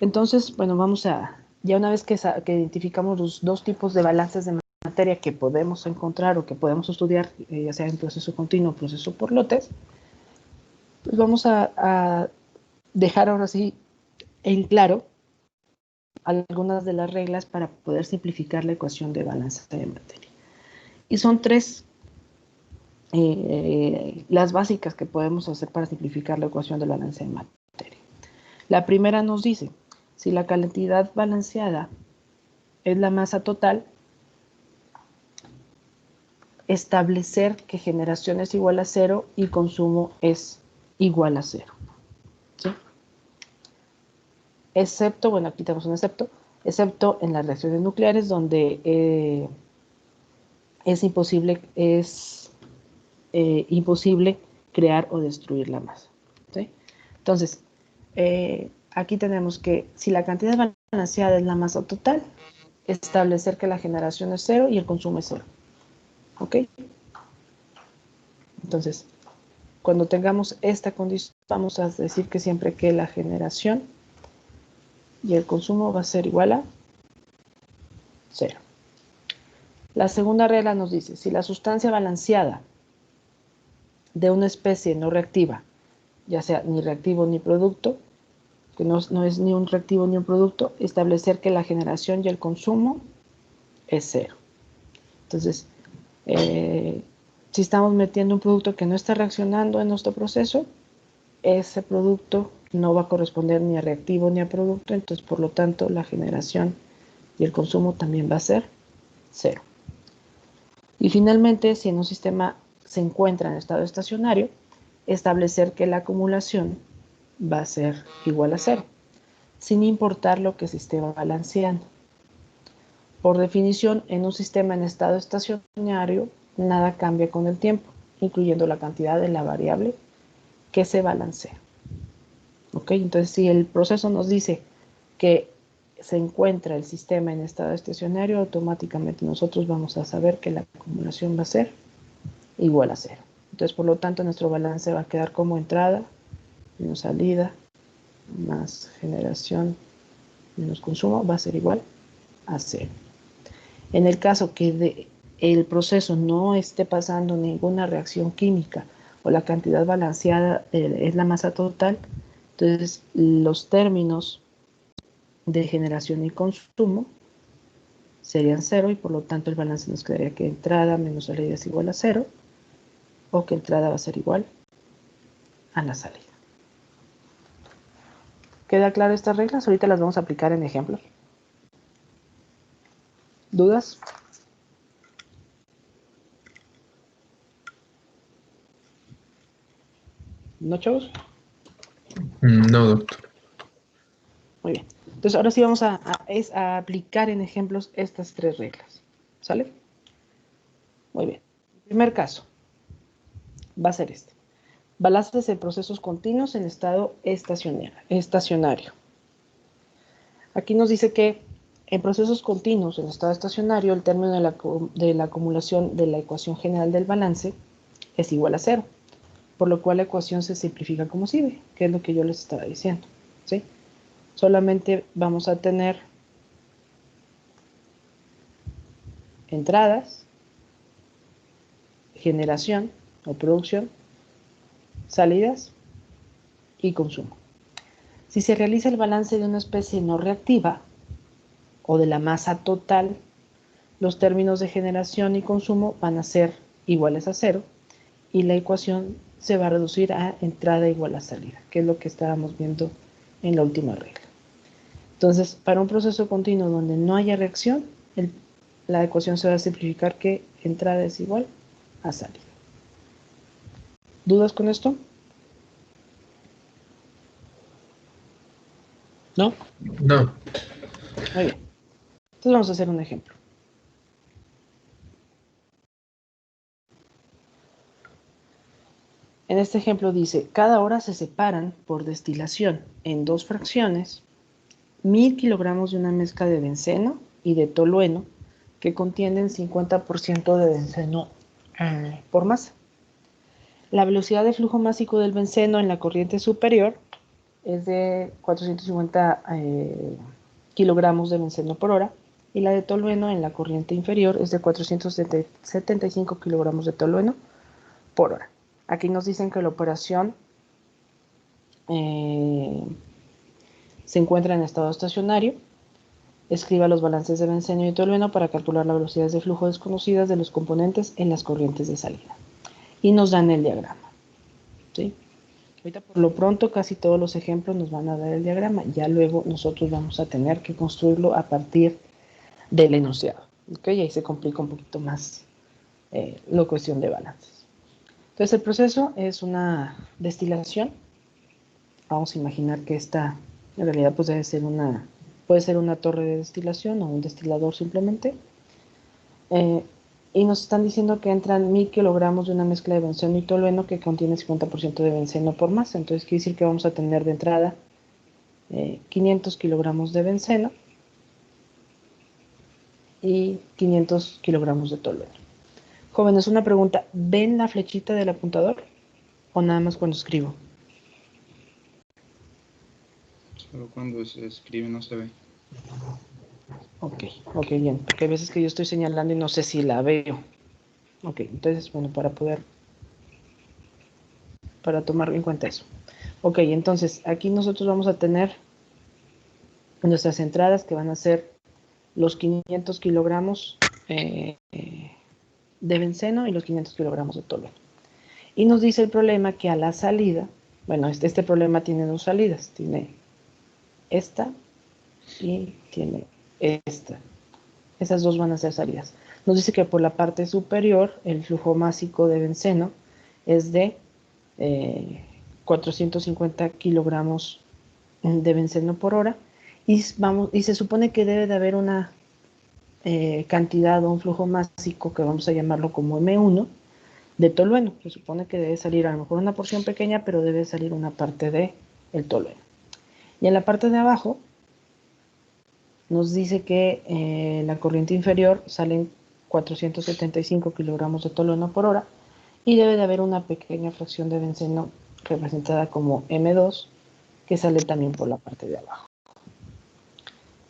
Entonces, bueno, ya una vez que identificamos los dos tipos de balances de materia que podemos encontrar o que podemos estudiar, ya sea en proceso continuo o proceso por lotes, pues vamos a dejar ahora sí en claro algunas de las reglas para poder simplificar la ecuación de balance de materia. Y son tres las básicas que podemos hacer para simplificar la ecuación de balance de materia. La primera nos dice, si la cantidad balanceada es la masa total, establecer que generación es igual a 0 y consumo es igual a 0. ¿Sí? Excepto, bueno, aquí tenemos un excepto en las reacciones nucleares donde es imposible crear o destruir la masa. ¿Sí? Entonces, aquí tenemos que si la cantidad balanceada es la masa total, establecer que la generación es 0 y el consumo es 0. ¿Ok? Entonces, cuando tengamos esta condición, vamos a decir que siempre que la generación y el consumo va a ser igual a 0. La segunda regla nos dice, si la sustancia balanceada de una especie no reactiva, ya sea ni reactivo ni producto, que no es ni un reactivo ni un producto, establecer que la generación y el consumo es 0. Entonces, si estamos metiendo un producto que no está reaccionando en nuestro proceso, ese producto no va a corresponder ni a reactivo ni a producto, entonces por lo tanto la generación y el consumo también va a ser 0. Y finalmente, si en un sistema se encuentra en estado estacionario, establecer que la acumulación va a ser igual a 0, sin importar lo que se esté balanceando. Por definición, en un sistema en estado estacionario, nada cambia con el tiempo, incluyendo la cantidad de la variable que se balancea. ¿Ok? Entonces, si el proceso nos dice que se encuentra el sistema en estado estacionario, automáticamente nosotros vamos a saber que la acumulación va a ser igual a 0. Entonces, por lo tanto, nuestro balance va a quedar como entrada menos salida más generación menos consumo va a ser igual a 0. En el caso que el proceso no esté pasando ninguna reacción química o la cantidad balanceada es la masa total, entonces los términos de generación y consumo serían 0 y por lo tanto el balance nos quedaría que entrada menos salida es igual a 0 o que entrada va a ser igual a la salida. ¿Queda claro estas reglas? Ahorita las vamos a aplicar en ejemplos. ¿Dudas? ¿No, chavos? No, doctor. Muy bien. Entonces, ahora sí vamos a aplicar en ejemplos estas tres reglas. ¿Sale? Muy bien. El primer caso va a ser este. Balances en procesos continuos en estado estacionario. Aquí nos dice que en procesos continuos en estado estacionario, el término de la acumulación de la ecuación general del balance es igual a 0, por lo cual la ecuación se simplifica como sigue, que es lo que yo les estaba diciendo. ¿Sí? Solamente vamos a tener entradas, generación o producción, salidas y consumo. Si se realiza el balance de una especie no reactiva o de la masa total, los términos de generación y consumo van a ser iguales a cero y la ecuación se va a reducir a entrada igual a salida, que es lo que estábamos viendo en la última regla. Entonces, para un proceso continuo donde no haya reacción, la ecuación se va a simplificar que entrada es igual a salida. ¿Dudas con esto? ¿No? No. Muy bien. Entonces vamos a hacer un ejemplo. En este ejemplo dice, cada hora se separan por destilación en dos fracciones 1000 kilogramos de una mezcla de benceno y de tolueno que contienen 50% de benceno por masa. La velocidad de flujo másico del benceno en la corriente superior es de 450 kilogramos de benceno por hora y la de tolueno en la corriente inferior es de 475 kilogramos de tolueno por hora. Aquí nos dicen que la operación se encuentra en estado estacionario. Escriba los balances de benceno y tolueno para calcular las velocidades de flujo desconocidas de los componentes en las corrientes de salida. Y nos dan el diagrama. ¿Sí? Ahorita por lo pronto casi todos los ejemplos nos van a dar el diagrama. Ya luego nosotros vamos a tener que construirlo a partir del enunciado. ¿Ok? Y ahí se complica un poquito más la cuestión de balances. Entonces el proceso es una destilación. Vamos a imaginar que esta en realidad pues puede ser una torre de destilación o un destilador simplemente. Y nos están diciendo que entran 1000 kilogramos de una mezcla de benceno y tolueno que contiene 50% de benceno por masa. Entonces quiere decir que vamos a tener de entrada 500 kilogramos de benceno y 500 kilogramos de tolueno. Jóvenes, una pregunta. ¿Ven la flechita del apuntador o nada más cuando escribo? Solo cuando se escribe no se ve. Ok, bien. Porque hay veces que yo estoy señalando y no sé si la veo. Ok, entonces, bueno, para tomar en cuenta eso. Ok, entonces, aquí nosotros vamos a tener nuestras entradas que van a ser los 500 kilogramos de benceno y los 500 kilogramos de tolueno. Y nos dice el problema que a la salida, bueno, este problema tiene dos salidas. Tiene esta y tiene esta. Esas dos van a ser salidas. Nos dice que por la parte superior el flujo másico de benceno es de 450 kilogramos de benceno por hora y se supone que debe de haber una cantidad o un flujo másico que vamos a llamarlo como M1 de tolueno. Se supone que debe salir a lo mejor una porción pequeña, pero debe salir una parte de el tolueno. Y en la parte de abajo nos dice que la corriente inferior salen 475 kilogramos de tolueno por hora y debe de haber una pequeña fracción de benceno representada como M2 que sale también por la parte de abajo.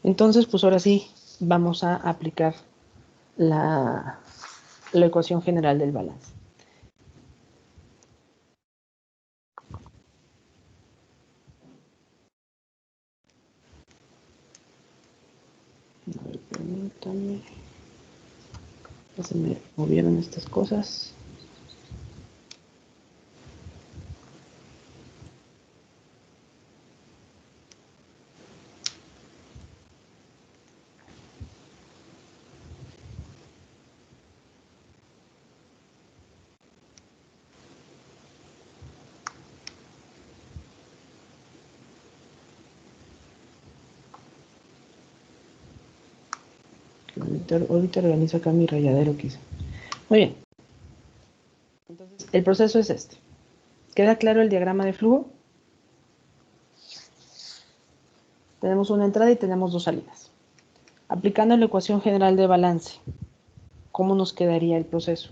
Entonces, pues ahora sí vamos a aplicar la ecuación general del balance. A ver, permítanme. Ya se me movieron estas cosas. Ahorita organizo acá mi rayadero que hice. Muy bien. Entonces, el proceso es este. ¿Queda claro el diagrama de flujo? Tenemos una entrada y tenemos dos salidas. Aplicando la ecuación general de balance, ¿cómo nos quedaría el proceso?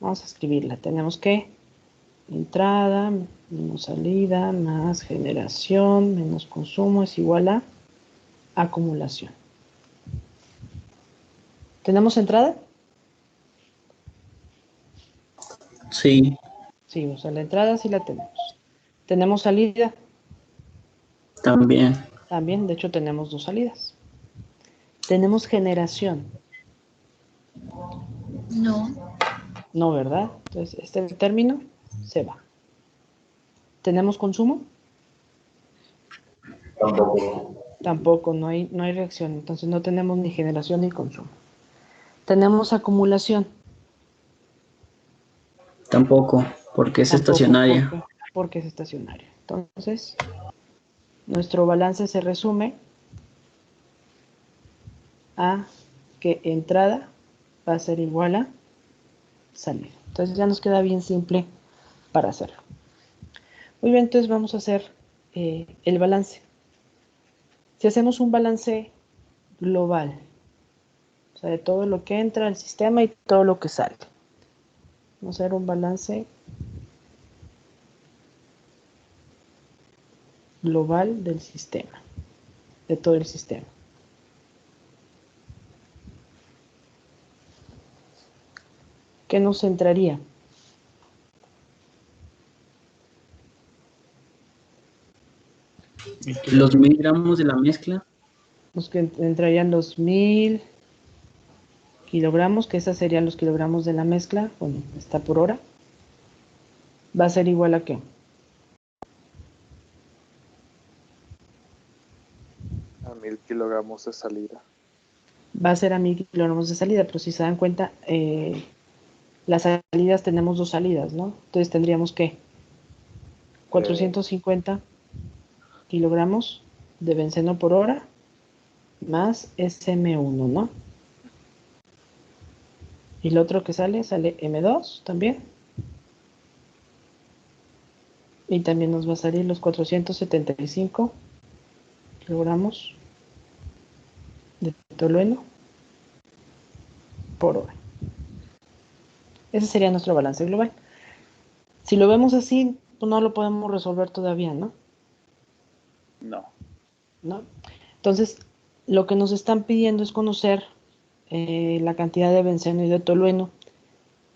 Vamos a escribirla. Tenemos que entrada menos salida más generación menos consumo es igual a acumulación. ¿Tenemos entrada? Sí. Sí, o sea, la entrada sí la tenemos. ¿Tenemos salida? También. También, de hecho, tenemos dos salidas. ¿Tenemos generación? No. No, ¿verdad? Entonces, este término se va. ¿Tenemos consumo? Tampoco, no hay reacción. Entonces, no tenemos ni generación ni consumo. ¿Tenemos acumulación? Tampoco, porque es Tampoco, estacionaria. porque es estacionario. Entonces, nuestro balance se resume a que entrada va a ser igual a salida. Entonces, ya nos queda bien simple para hacerlo. Muy bien, entonces vamos a hacer el balance. Si hacemos un balance global, o sea, de todo lo que entra al sistema y todo lo que sale. Vamos a hacer un balance global del sistema, de todo el sistema. ¿Qué nos entraría? Los 1000 gramos de la mezcla. Nos entrarían los 1000 kilogramos, que esos serían los kilogramos de la mezcla, bueno, está por hora. ¿Va a ser igual a qué? A 1000 kilogramos de salida. Va a ser a 1000 kilogramos de salida, pero si se dan cuenta, las salidas tenemos dos salidas, ¿no? Entonces tendríamos que 450 kilogramos de benceno por hora más SM1, ¿no? Y lo otro que sale M2 también. Y también nos va a salir los 475 kilogramos de tolueno por hora. Ese sería nuestro balance global. Si lo vemos así, pues no lo podemos resolver todavía, ¿no? No. Entonces, lo que nos están pidiendo es conocer la cantidad de benceno y de tolueno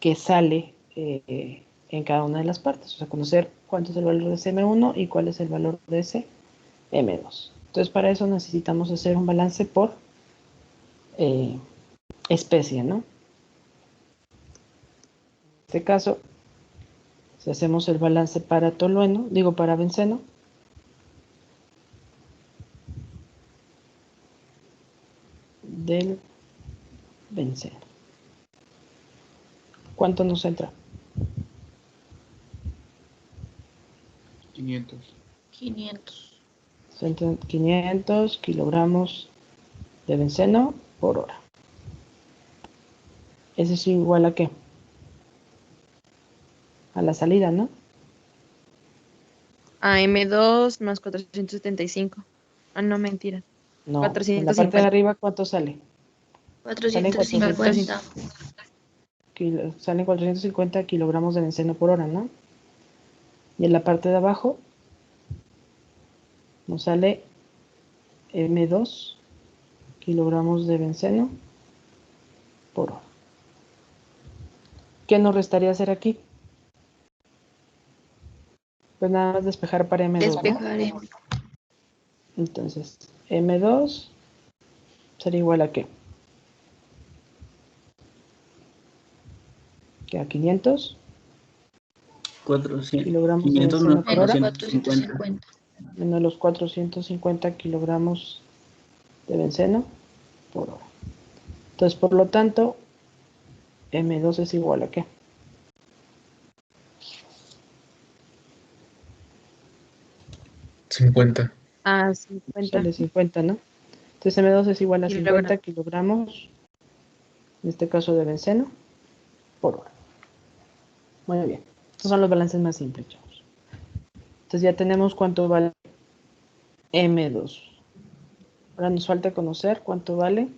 que sale en cada una de las partes. O sea, conocer cuánto es el valor de ese M1 y cuál es el valor de ese M2. Entonces, para eso necesitamos hacer un balance por especie, ¿no? En este caso, si hacemos el balance para tolueno, para benceno, del benceno. ¿Cuánto nos entra? 500. 500. Entran 500 kilogramos de benceno por hora. ¿Ese es igual a qué? A la salida, ¿no? A M2 más 475. Ah, no, mentira. No, en la parte de 450. arriba, ¿cuánto sale? Salen 450. Salen 450 kilogramos de benceno por hora, ¿no? Y en la parte de abajo nos sale M2 kilogramos de benceno por hora. ¿Qué nos restaría hacer aquí? Pues nada más despejar para M2, ¿no? Despejaré. Entonces, M2 sería igual a ¿qué? Que a 500 400, kilogramos de 500 benceno menos por hora, 450. menos los 450 kilogramos de benceno por hora. Entonces, por lo tanto, M2 es igual a ¿qué? $50. A 50 Sale 50, ¿no? Entonces M2 es igual a 50 kilogramos. kilogramos, en este caso de benceno, por hora. Muy bien. Estos son los balances más simples, chavos. Entonces ya tenemos cuánto vale M2. Ahora nos falta conocer cuánto vale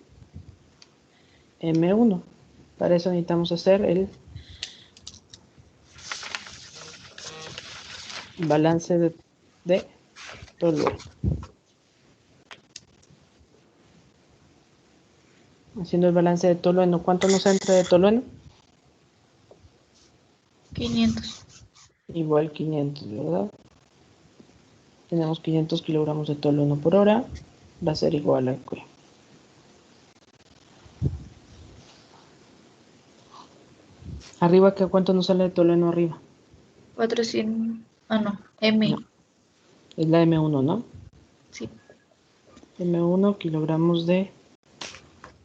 M1. Para eso necesitamos hacer el balance de tolueno. Haciendo el balance de tolueno, ¿cuánto nos entra de tolueno? 500. igual 500, ¿verdad? Tenemos 500 kilogramos de tolueno por hora, va a ser igual a ¿qué? Arriba, ¿qué cuánto nos sale de tolueno arriba? 400. Ah, no. M. No, es la M1, ¿no? Sí. M1 kilogramos de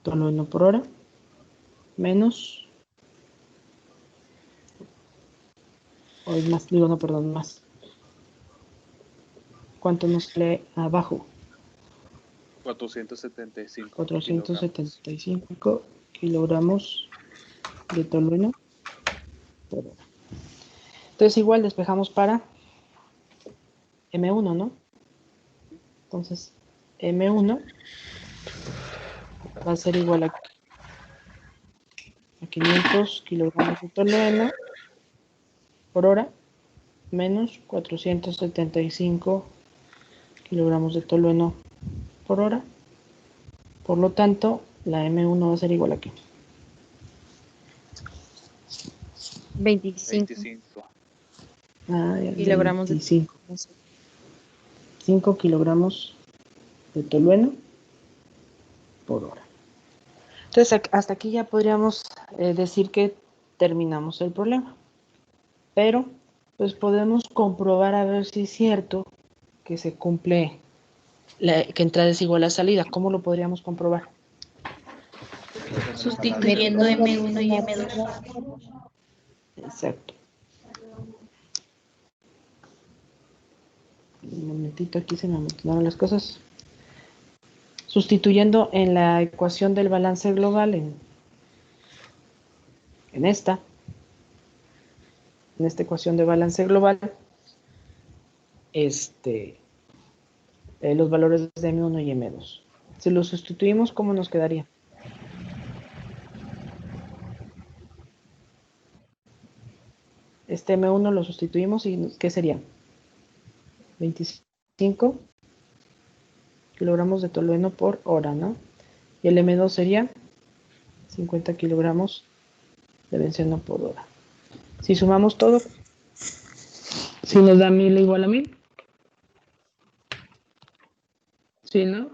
tolueno por hora, menos, o es más, digo, no, perdón, más. ¿Cuánto nos sale abajo? 475 475 kilogramos de tolueno por hora. Entonces igual despejamos para M1, ¿no? Entonces M1 va a ser igual a 500 kilogramos de tolueno por hora menos 475 kilogramos de tolueno por hora. Por lo tanto, la M1 va a ser igual a ¿qué? 25 25. kilogramos de 25. 5 kilogramos de tolueno por hora. Entonces, hasta aquí ya podríamos decir que terminamos el problema. Pero, pues podemos comprobar a ver si es cierto que se cumple, que entrada es igual a salida. ¿Cómo lo podríamos comprobar? Sustituyendo M1 y M2. Exacto. Un momentito, aquí se me amontonaron las cosas. Sustituyendo en la ecuación del balance global, en esta ecuación de balance global, los valores de M1 y M2. Si los sustituimos, ¿cómo nos quedaría? Este M1 lo sustituimos y ¿qué sería? 25 kilogramos de tolueno por hora, ¿no? Y el M2 sería 50 kilogramos de benceno por hora. Si sumamos todo, si nos da 1000 igual a 1000. ¿Sí, no?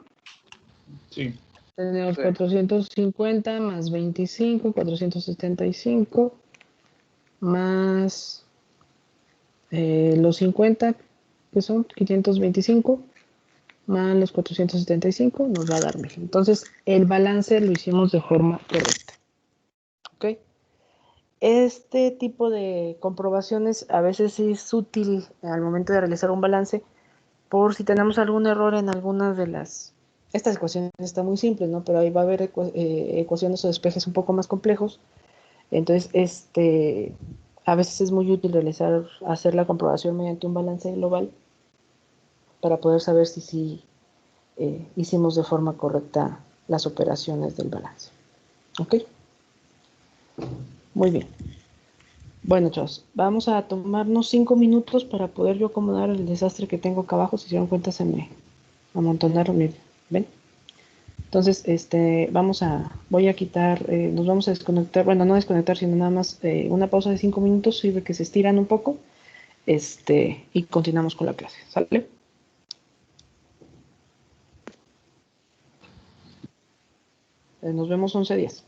Sí. Tenemos Sí. 450 más 25, 475, más los 50, que son 525, más los 475, nos va a dar 1000. Entonces, el balance lo hicimos de forma correcta. ¿Ok? Este tipo de comprobaciones a veces es útil al momento de realizar un balance por si tenemos algún error en algunas de las... Estas ecuaciones están muy simples, ¿no? Pero ahí va a haber ecuaciones o despejes un poco más complejos. Entonces, a veces es muy útil hacer la comprobación mediante un balance global para poder saber si sí hicimos de forma correcta las operaciones del balance. ¿Ok? Muy bien. Bueno, chavos, vamos a tomarnos 5 minutos para poder yo acomodar el desastre que tengo acá abajo. Si se dan cuenta, se me amontonaron, miren, ¿ven? Entonces, voy a quitar, nos vamos a desconectar, bueno, no desconectar, sino nada más una pausa de 5 minutos, sirve que se estiran un poco, y continuamos con la clase, ¿sale? Nos vemos 11 días.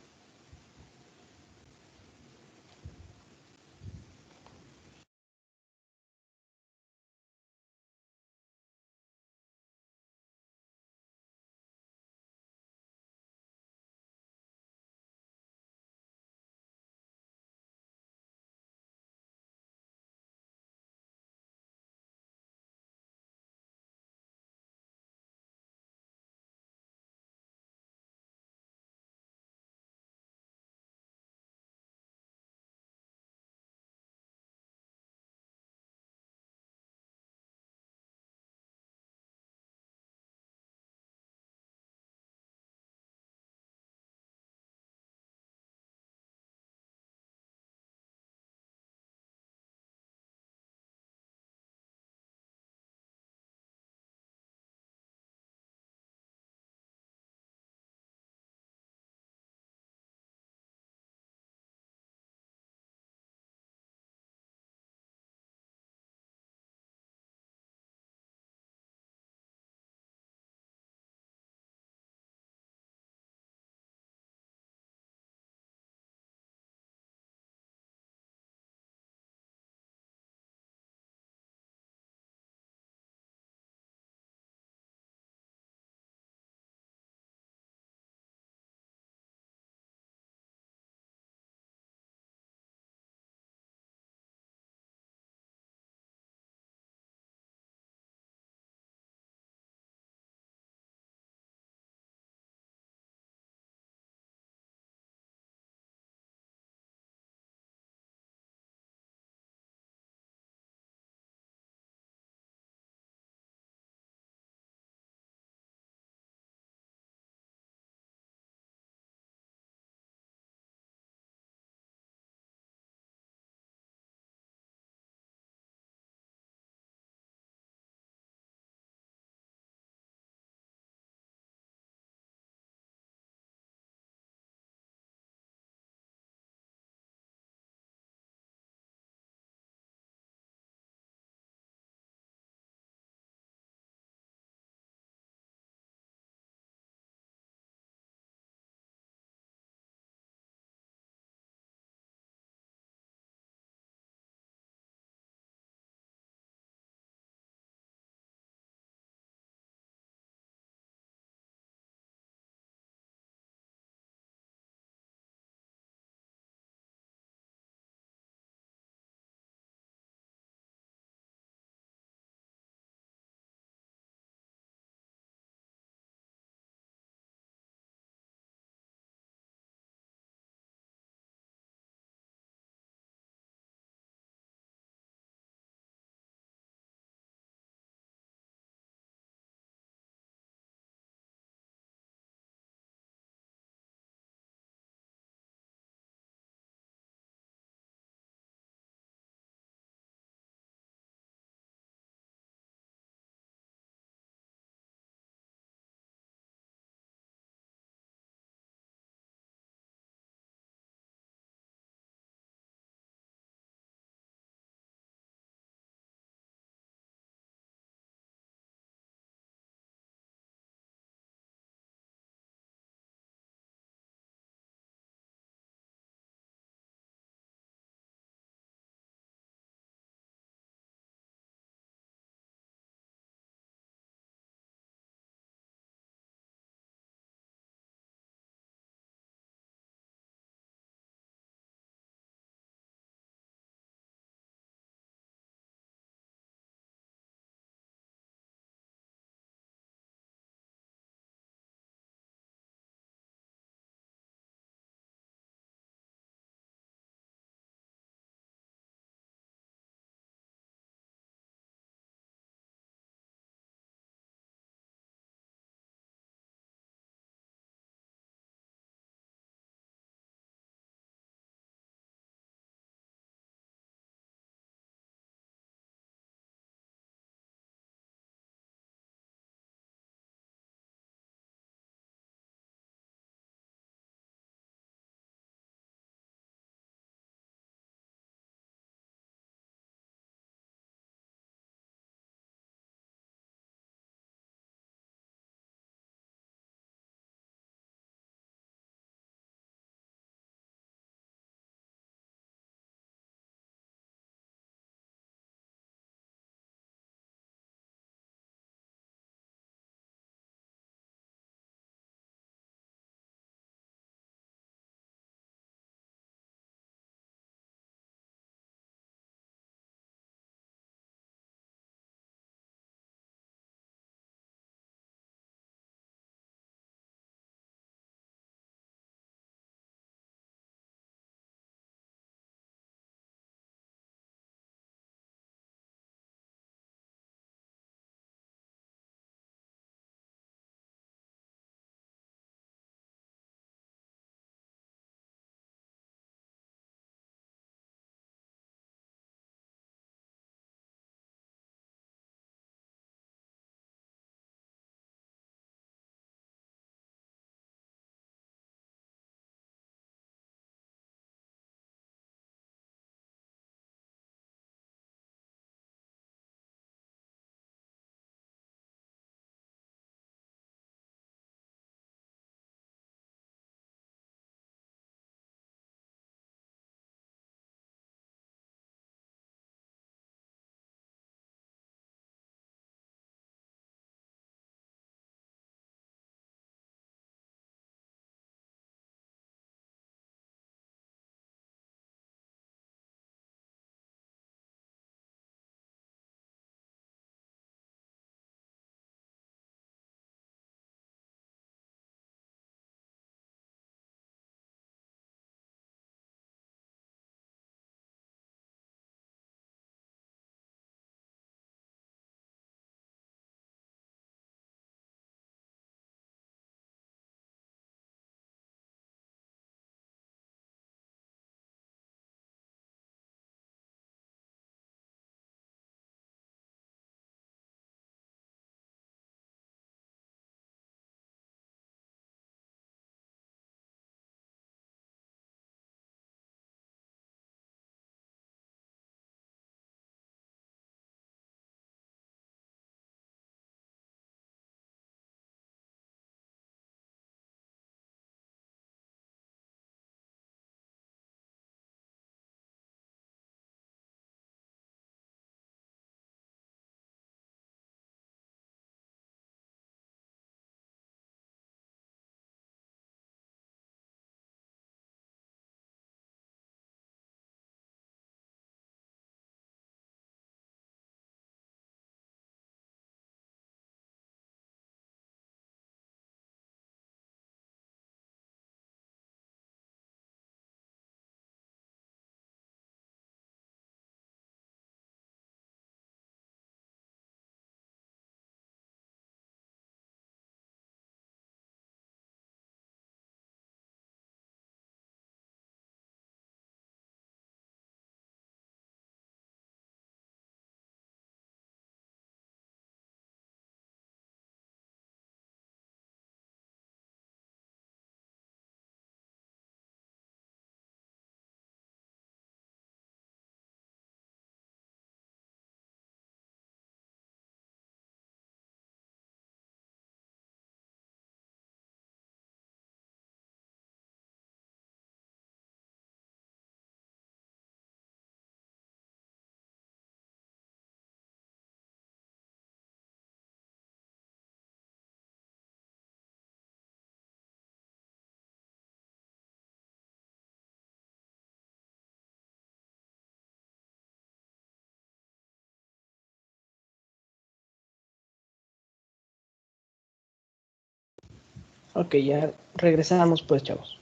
Ok, ya regresamos pues, chavos.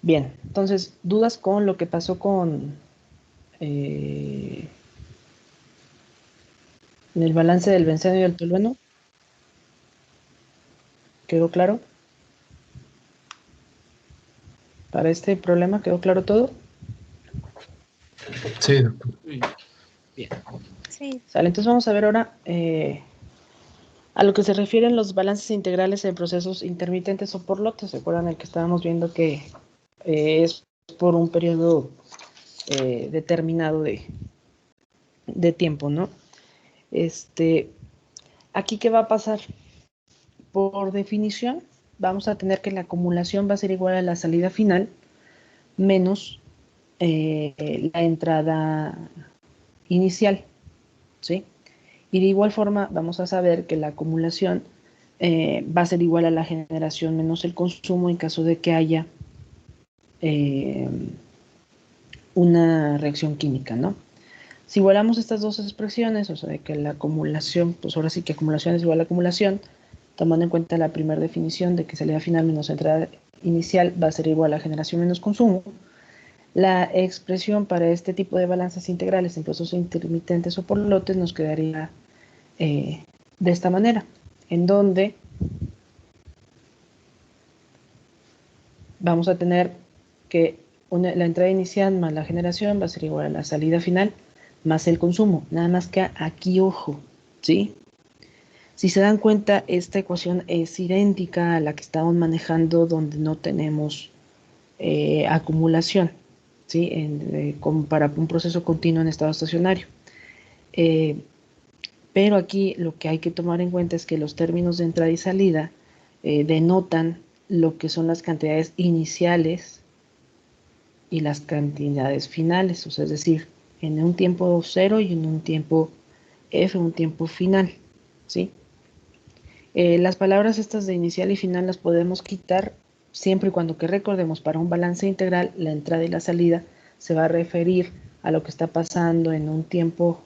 Bien, entonces, ¿dudas con lo que pasó con en el balance del benceno y el tolueno? ¿Quedó claro? Para este problema, ¿quedó claro todo? Sí, doctor. Bien. Sí, Sale, entonces vamos a ver ahora a lo que se refieren los balances integrales en procesos intermitentes o por lotes. ¿Se acuerdan el que estábamos viendo que es por un periodo determinado de tiempo, ¿no? Aquí, ¿qué va a pasar? Por definición, vamos a tener que la acumulación va a ser igual a la salida final menos la entrada inicial, ¿sí? Y de igual forma vamos a saber que la acumulación va a ser igual a la generación menos el consumo en caso de que haya una reacción química, ¿no? Si igualamos estas dos expresiones, o sea, de que la acumulación, pues ahora sí que acumulación es igual a acumulación, tomando en cuenta la primera definición de que salida final menos entrada inicial va a ser igual a generación menos consumo, la expresión para este tipo de balances integrales en procesos intermitentes o por lotes nos quedaría de esta manera, en donde vamos a tener que la entrada inicial más la generación va a ser igual a la salida final más el consumo. Nada más que aquí, ojo, ¿sí? Si se dan cuenta, esta ecuación es idéntica a la que estamos manejando donde no tenemos acumulación, ¿sí? Como para un proceso continuo en estado estacionario. Pero aquí lo que hay que tomar en cuenta es que los términos de entrada y salida denotan lo que son las cantidades iniciales y las cantidades finales, o sea, es decir, en un tiempo 0 y en un tiempo F, un tiempo final, ¿sí? Las palabras estas de inicial y final las podemos quitar siempre y cuando que recordemos para un balance integral la entrada y la salida se va a referir a lo que está pasando en un tiempo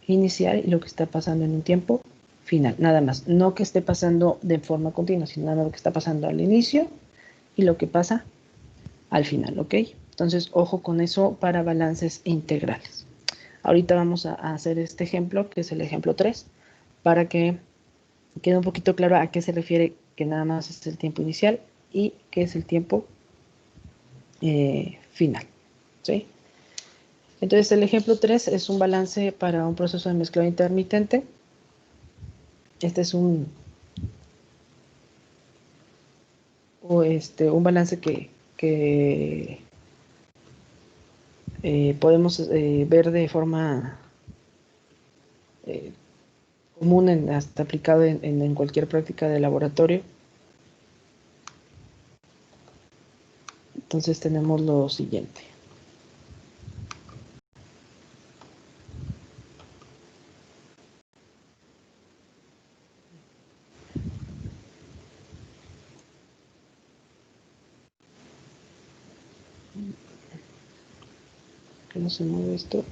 inicial y lo que está pasando en un tiempo final, nada más, no que esté pasando de forma continua, sino nada más lo que está pasando al inicio y lo que pasa al final, ¿ok? Entonces, ojo con eso para balances integrales. Ahorita vamos a hacer este ejemplo, que es el ejemplo 3, para que quede un poquito claro a qué se refiere que nada más es el tiempo inicial y qué es el tiempo final, ¿sí? Entonces, el ejemplo 3 es un balance para un proceso de mezclado intermitente. Este es un balance que podemos ver de forma común, hasta aplicado en cualquier práctica de laboratorio. Entonces tenemos lo siguiente. ¿Qué no se mueve esto?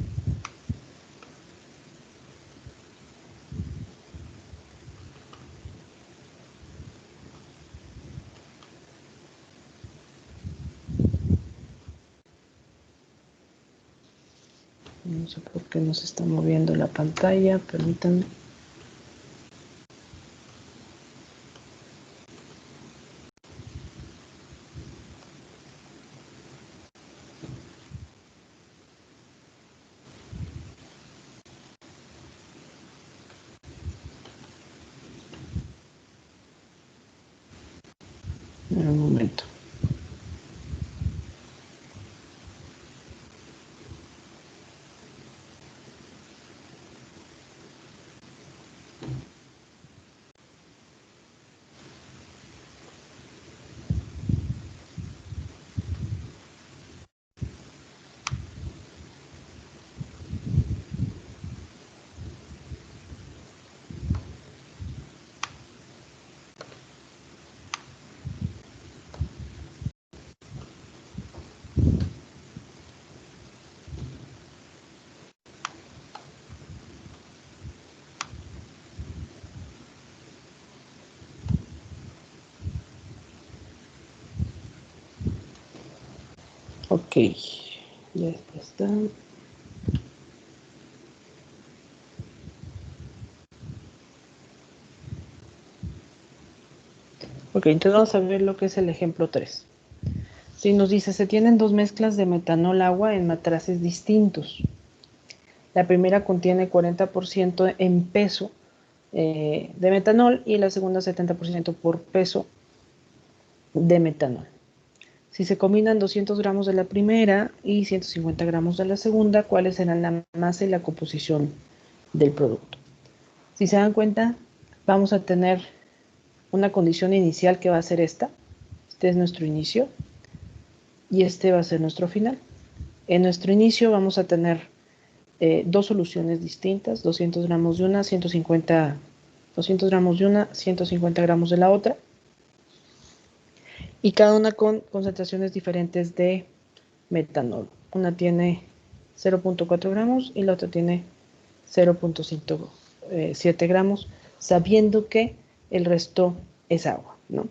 No sé por qué no se está moviendo la pantalla, permítanme. En un momento. ya está. Ok, entonces vamos a ver lo que es el ejemplo 3. Si nos dice, se tienen dos mezclas de metanol agua en matraces distintos. La primera contiene 40% en peso de metanol y la segunda 70% por peso de metanol. Si se combinan 200 gramos de la primera y 150 gramos de la segunda, ¿cuáles serán la masa y la composición del producto? Si se dan cuenta, vamos a tener una condición inicial que va a ser esta. Este es nuestro inicio y este va a ser nuestro final. En nuestro inicio vamos a tener dos soluciones distintas, 200 gramos de una, 200 gramos de una, 150 gramos de la otra, y cada una con concentraciones diferentes de metanol. Una tiene 0.4 gramos y la otra tiene 0.7 gramos, sabiendo que el resto es agua, ¿no?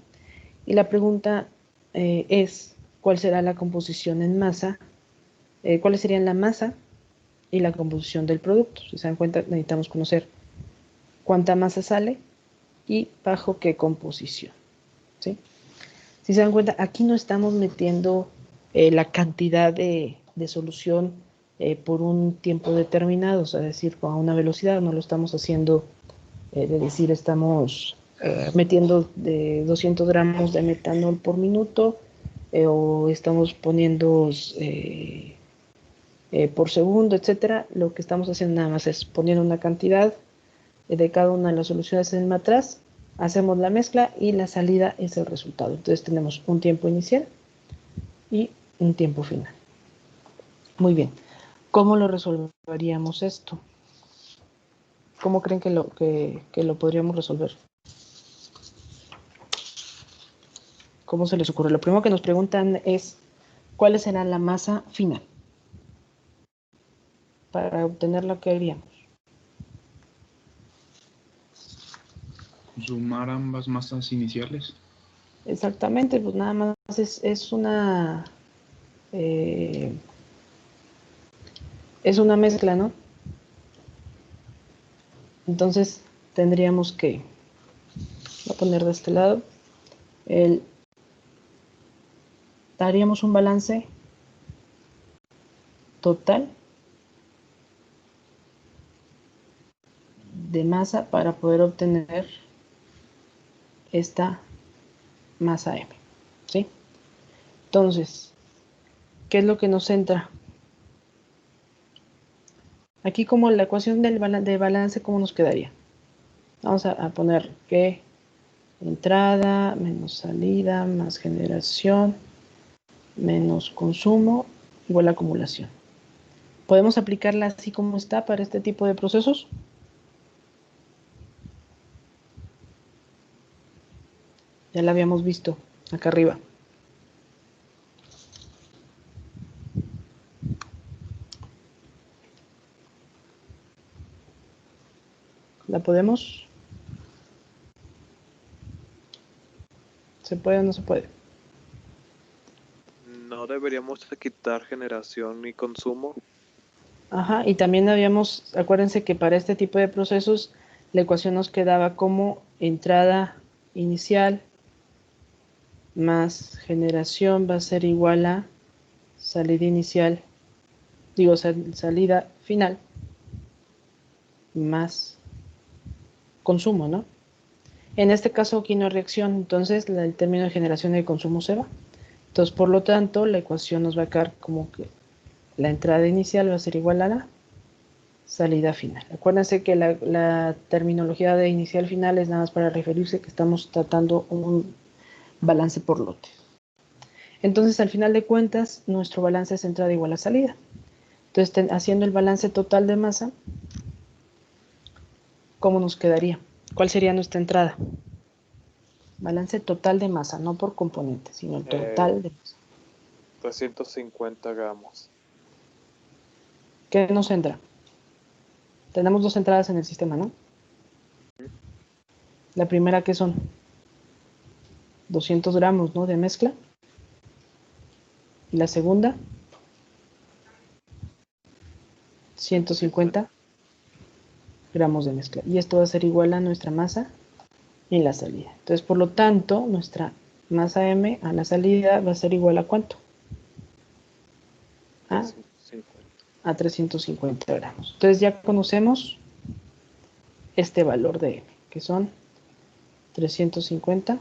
Y la pregunta es, ¿cuál será la composición en masa? ¿Cuáles serían la masa y la composición del producto? Si se dan cuenta, necesitamos conocer cuánta masa sale y bajo qué composición, ¿sí? Si se dan cuenta, aquí no estamos metiendo la cantidad de solución por un tiempo determinado, o sea, es decir, a una velocidad, no lo estamos haciendo, de decir, estamos metiendo de 200 gramos de metanol por minuto o estamos poniendo por segundo, etcétera. Lo que estamos haciendo nada más es poniendo una cantidad de cada una de las soluciones en el matraz, hacemos la mezcla y la salida es el resultado. Entonces tenemos un tiempo inicial y un tiempo final. Muy bien. ¿Cómo lo resolveríamos esto? ¿Cómo creen que lo podríamos resolver? ¿Cómo se les ocurre? Lo primero que nos preguntan es, ¿cuál será la masa final? Para obtener lo que haríamos. Sumar ambas masas iniciales. Exactamente, pues nada más es una mezcla, ¿no? Entonces tendríamos que, voy a poner de este lado, daríamos un balance total de masa para poder obtener esta masa M, ¿sí? Entonces, ¿qué es lo que nos entra? Aquí como la ecuación de balance, ¿cómo nos quedaría? Vamos a poner que entrada menos salida más generación menos consumo igual a acumulación. ¿Podemos aplicarla así como está para este tipo de procesos? Ya la habíamos visto acá arriba. ¿La podemos? ¿Se puede o no se puede? No deberíamos quitar generación y consumo. Ajá, y también acuérdense que para este tipo de procesos la ecuación nos quedaba como entrada inicial más generación va a ser igual a salida inicial, salida final más consumo, ¿no? En este caso aquí no hay reacción, entonces el término de generación y de consumo se va. Entonces, por lo tanto, la ecuación nos va a quedar como que la entrada inicial va a ser igual a la salida final. Acuérdense que la terminología de inicial final es nada más para referirse que estamos tratando un balance por lote. Entonces, al final de cuentas, nuestro balance es entrada igual a salida. Entonces, haciendo el balance total de masa, ¿cómo nos quedaría? ¿Cuál sería nuestra entrada? Balance total de masa, no por componente, sino el total de masa. 350 gramos. ¿Qué nos entra? Tenemos dos entradas en el sistema, ¿no? La primera, ¿qué son? 200 gramos, ¿no? De mezcla. Y la segunda, 150 gramos de mezcla. Y esto va a ser igual a nuestra masa en la salida. Entonces, por lo tanto, nuestra masa M a la salida va a ser igual a ¿cuánto? A 350 gramos. Entonces ya conocemos este valor de M, que son 350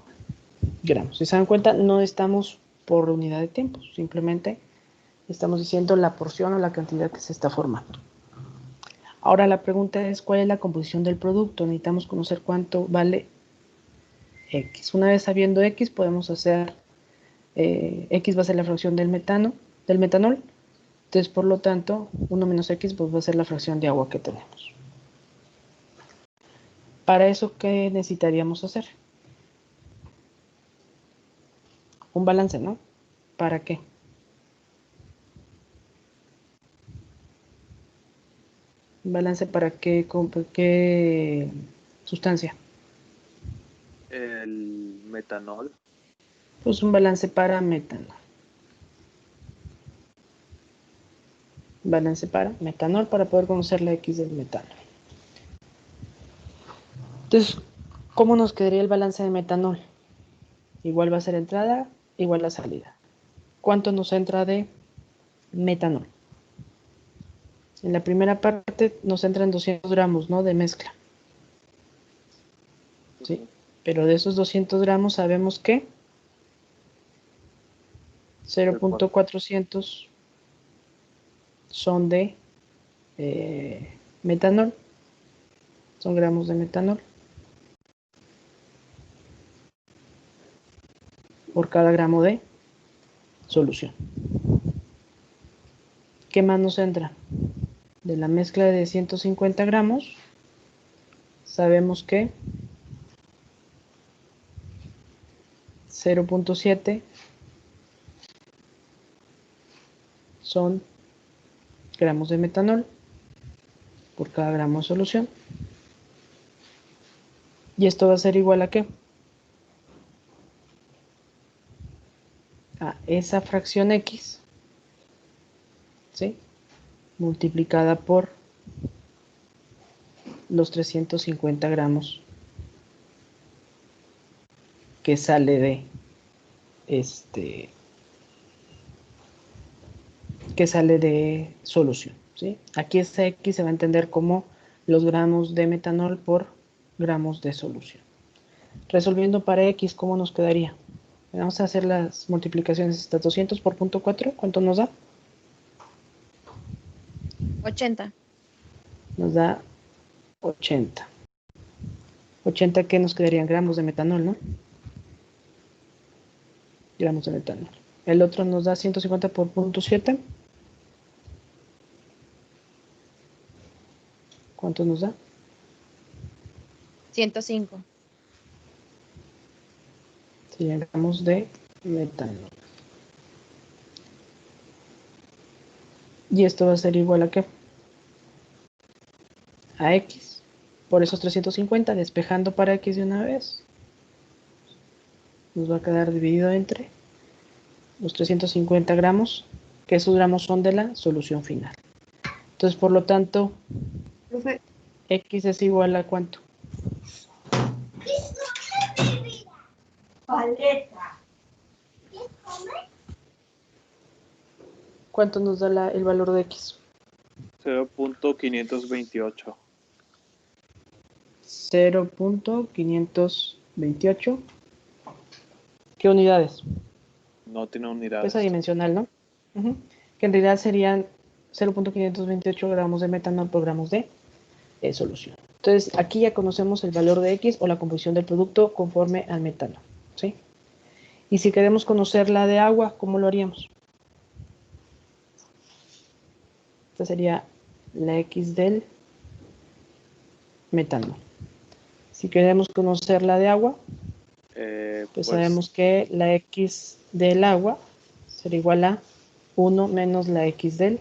gramos. Si se dan cuenta, no estamos por unidad de tiempo, simplemente estamos diciendo la porción o la cantidad que se está formando. Ahora la pregunta es, ¿cuál es la composición del producto? Necesitamos conocer cuánto vale X. Una vez sabiendo X, podemos hacer, X va a ser la fracción del metanol. Entonces, por lo tanto, 1 menos X pues, va a ser la fracción de agua que tenemos. Para eso, ¿qué necesitaríamos hacer? Un balance, ¿no? ¿Para qué? ¿Un balance para qué sustancia? El metanol. Pues un balance para metanol. Balance para metanol para poder conocer la X del metanol. Entonces, ¿cómo nos quedaría el balance de metanol? Igual va a ser entrada, igual la salida. ¿Cuánto nos entra de metanol? En la primera parte nos entran 200 gramos, ¿no? De mezcla. ¿Sí? Pero de esos 200 gramos sabemos que 0.400 son de metanol. Son gramos de metanol. Por cada gramo de solución. ¿Qué más nos entra? De la mezcla de 150 gramos, sabemos que 0.7 son gramos de metanol por cada gramo de solución. ¿Y esto va a ser igual a qué? A esa fracción X, ¿sí? Multiplicada por los 350 gramos que sale de solución, ¿sí? Aquí esta X se va a entender como los gramos de metanol por gramos de solución. Resolviendo para X, ¿cómo nos quedaría? Vamos a hacer las multiplicaciones. Estas 200 por 0.4, ¿cuánto nos da? 80. Nos da 80. 80 que nos quedarían gramos de metanol, ¿no? Gramos de metanol. El otro nos da 150 por 0.7. ¿Cuánto nos da? 105. Serían gramos de metanol. Y esto va a ser igual a ¿qué? A X. Por esos 350, despejando para X de una vez. Nos va a quedar dividido entre los 350 gramos, que esos gramos son de la solución final. Entonces, por lo tanto, X es igual a ¿cuánto? ¿Cuánto nos da el valor de X? 0.528. 0.528. ¿Qué unidades? No tiene unidades. Pues adimensional, ¿no? Que en realidad serían 0.528 gramos de metanol por gramos de solución. Entonces, aquí ya conocemos el valor de X o la composición del producto conforme al metano, ¿sí? Y si queremos conocer la de agua, ¿cómo lo haríamos? Esta sería la X del metano. Si queremos conocer la de agua, pues sabemos que la X del agua será igual a 1 menos la X del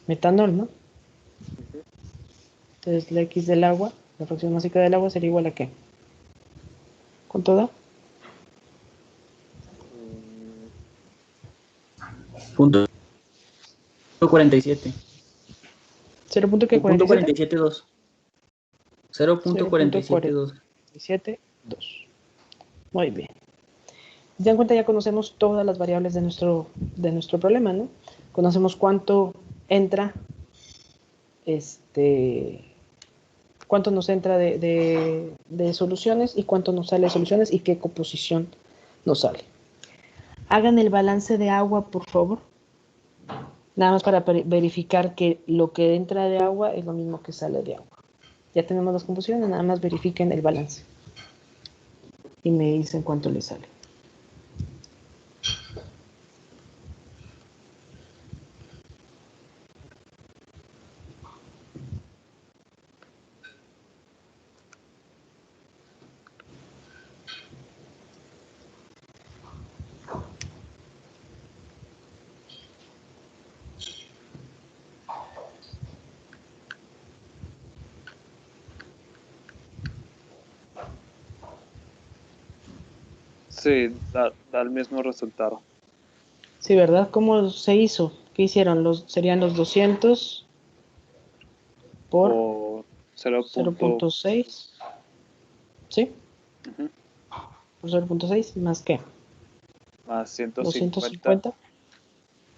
metanol, ¿no? Entonces la X del agua, la fracción básica del agua sería igual a ¿qué? ¿Cuánto da? Punto 47. 0.472. 0.472. 0.472. Muy bien. Si se dan cuenta, ya conocemos todas las variables de nuestro problema, ¿no? Conocemos cuánto entra, cuánto nos entra de soluciones y cuánto nos sale de soluciones y qué composición nos sale. Hagan el balance de agua, por favor. Nada más para verificar que lo que entra de agua es lo mismo que sale de agua. Ya tenemos las composiciones, nada más verifiquen el balance. Y me dicen cuánto les sale. Sí, da el mismo resultado. Sí, ¿verdad? ¿Cómo se hizo? ¿Qué hicieron? Serían los 200 por O 0.6. ¿Sí? Ujú. Por 0.6 más qué? Más 250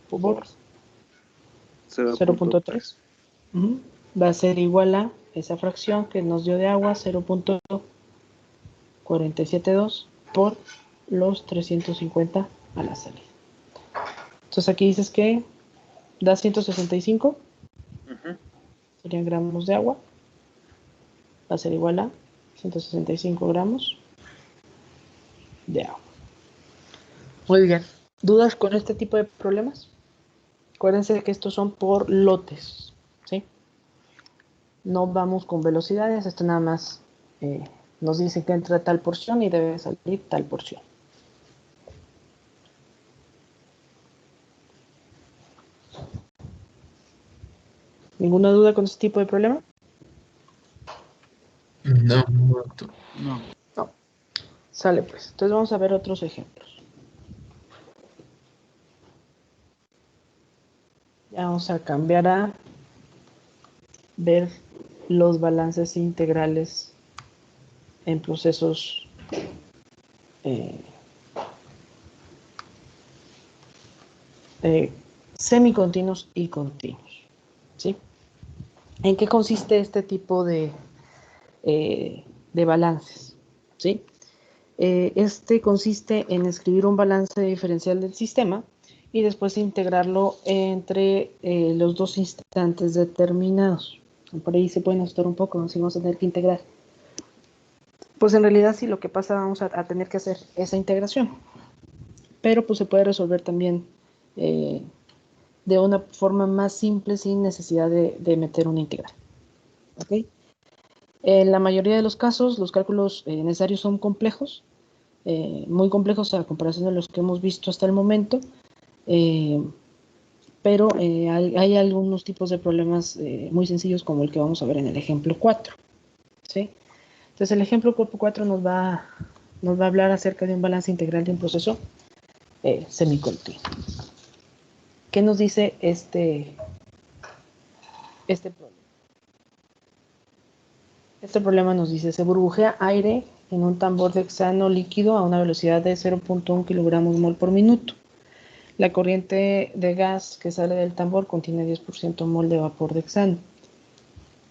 por 0.3. 0.3. Va a ser igual a esa fracción que nos dio de agua, 0.472 por los 350 a la salida. Entonces aquí dices que da 165, serían gramos de agua, va a ser igual a 165 gramos de agua. Muy bien. ¿Dudas con este tipo de problemas? Acuérdense que estos son por lotes, ¿sí? No vamos con velocidades, esto nada más nos dice que entra tal porción y debe salir tal porción. ¿Ninguna duda con este tipo de problema? No. No. No. Sale pues. Entonces vamos a ver otros ejemplos. Ya vamos a cambiar a ver los balances integrales en procesos semicontinuos y continuos, ¿sí? ¿En qué consiste este tipo de balances? ¿Sí? Este consiste en escribir un balance diferencial del sistema y después integrarlo entre los dos instantes determinados. Por ahí se pueden asustar un poco, si vamos a tener que integrar. Pues en realidad sí, lo que pasa, vamos a tener que hacer esa integración. Pero pues se puede resolver también de una forma más simple sin necesidad de meter una integral. ¿Ok? En la mayoría de los casos, los cálculos necesarios son complejos, muy complejos a comparación de los que hemos visto hasta el momento, pero hay algunos tipos de problemas muy sencillos como el que vamos a ver en el ejemplo 4. ¿Sí? Entonces el ejemplo 4 nos va a hablar acerca de un balance integral de un proceso semicontinuo. ¿Qué nos dice este problema? Este problema nos dice, se burbujea aire en un tambor de hexano líquido a una velocidad de 0.1 kilogramos mol por minuto. La corriente de gas que sale del tambor contiene 10% mol de vapor de hexano.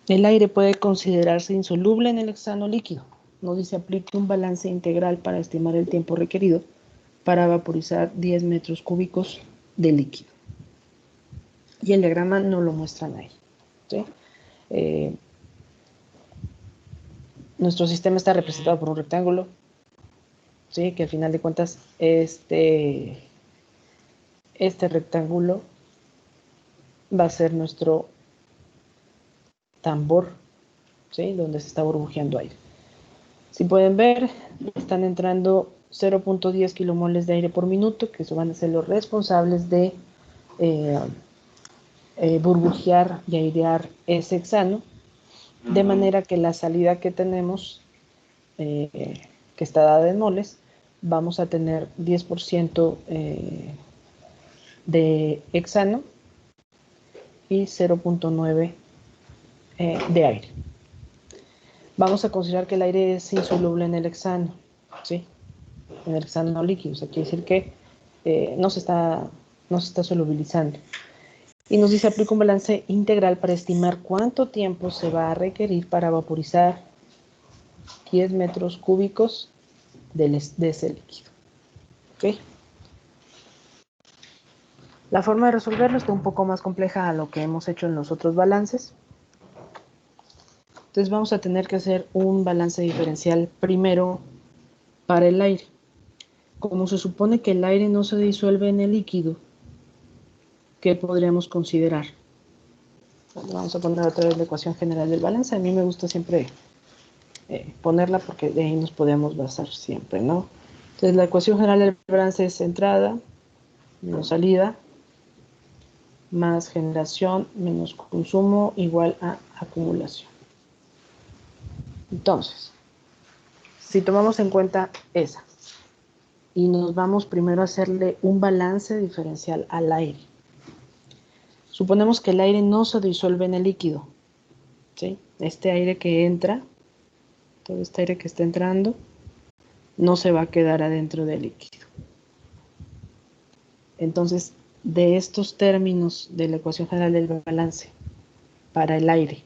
El aire puede considerarse insoluble en el hexano líquido. Nos dice, aplique un balance integral para estimar el tiempo requerido para vaporizar 10 metros cúbicos de líquido. Y el diagrama no lo muestran ahí, ¿sí? Nuestro sistema está representado por un rectángulo, ¿sí? Que al final de cuentas este rectángulo va a ser nuestro tambor, ¿sí? Donde se está burbujeando aire. Si pueden ver, están entrando 0.10 kilomoles de aire por minuto, que van a ser los responsables de burbujear y airear ese hexano, de manera que la salida que tenemos, que está dada en moles, vamos a tener 10% de hexano y 0.9 de aire. Vamos a considerar que el aire es insoluble en el hexano, ¿sí? En el hexano líquido, o sea, quiere decir que no se está solubilizando. Y nos dice, aplica un balance integral para estimar cuánto tiempo se va a requerir para vaporizar 10 metros cúbicos de ese líquido. ¿Ok? La forma de resolverlo está un poco más compleja a lo que hemos hecho en los otros balances. Entonces vamos a tener que hacer un balance diferencial primero para el aire. Como se supone que el aire no se disuelve en el líquido, ¿qué podríamos considerar? Bueno, vamos a poner otra vez la ecuación general del balance. A mí me gusta siempre ponerla porque de ahí nos podemos basar siempre, ¿no? Entonces la ecuación general del balance es entrada menos salida más generación menos consumo igual a acumulación. Entonces, si tomamos en cuenta esa y nos vamos primero a hacerle un balance diferencial al aire. Suponemos que el aire no se disuelve en el líquido, ¿sí? Este aire que entra, todo este aire que está entrando, no se va a quedar adentro del líquido. Entonces, de estos términos de la ecuación general del balance para el aire,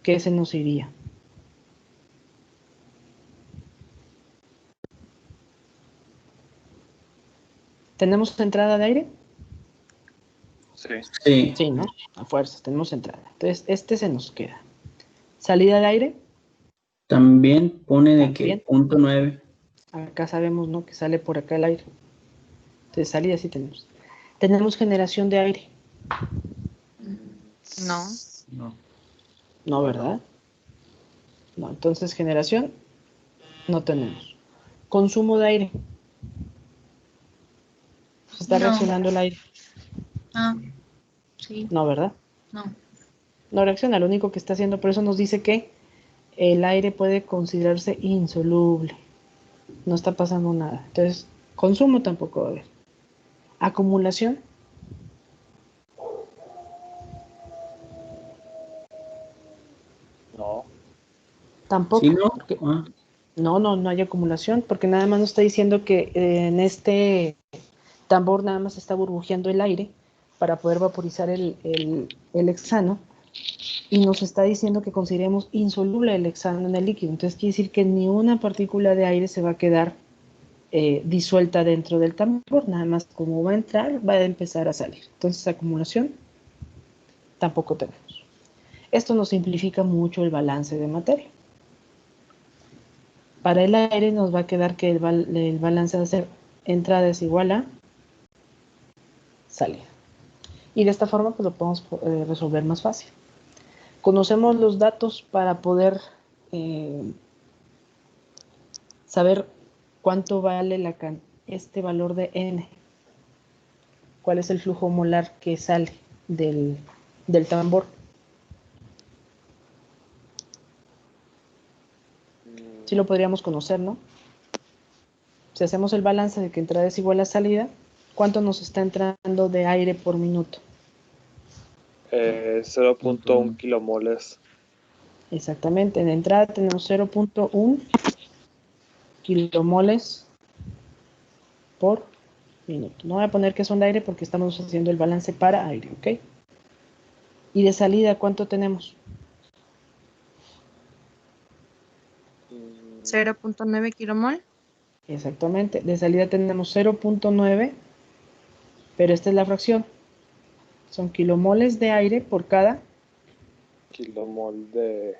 ¿qué se nos iría? ¿Tenemos entrada de aire? Sí. Sí. Sí, ¿no? A fuerzas, tenemos entrada. Entonces, este se nos queda. ¿Salida de aire? También pone de También. que 0.9. Acá sabemos, ¿no? Que sale por acá el aire. Entonces, salida sí tenemos. ¿Tenemos generación de aire? No. No. No, ¿verdad? No, entonces generación no tenemos. Consumo de aire. Se está No. reaccionando el aire. Ah, sí, No, ¿verdad? no. No reacciona, lo único que está haciendo, por eso nos dice que el aire puede considerarse insoluble. No está pasando nada. Entonces, consumo tampoco va a haber. Acumulación. No. Tampoco. ¿Sí, no? Porque Ah, no hay acumulación, porque nada más nos está diciendo que en este tambor nada más está burbujeando el aire para poder vaporizar el hexano, y nos está diciendo que consideremos insoluble el hexano en el líquido. Entonces quiere decir que ni una partícula de aire se va a quedar disuelta dentro del tambor, nada más como va a entrar, va a empezar a salir. Entonces acumulación tampoco tenemos. Esto nos simplifica mucho el balance de materia. Para el aire nos va a quedar que el balance va a ser entrada es igual a salida. Y de esta forma pues lo podemos resolver más fácil. Conocemos los datos para poder saber cuánto vale este valor de N. ¿Cuál es el flujo molar que sale del tambor? Sí lo podríamos conocer, ¿no? Si hacemos el balance de que entrada es igual a salida, ¿cuánto nos está entrando de aire por minuto? 0.1 kilomoles. Exactamente, en entrada tenemos 0.1 kilomoles por minuto. No voy a poner que son de aire porque estamos haciendo el balance para aire, ¿ok? Y de salida, ¿cuánto tenemos? 0.9 kilomol. Exactamente, de salida tenemos 0.9, pero esta es la fracción. Son kilomoles de aire por cada Kilomol de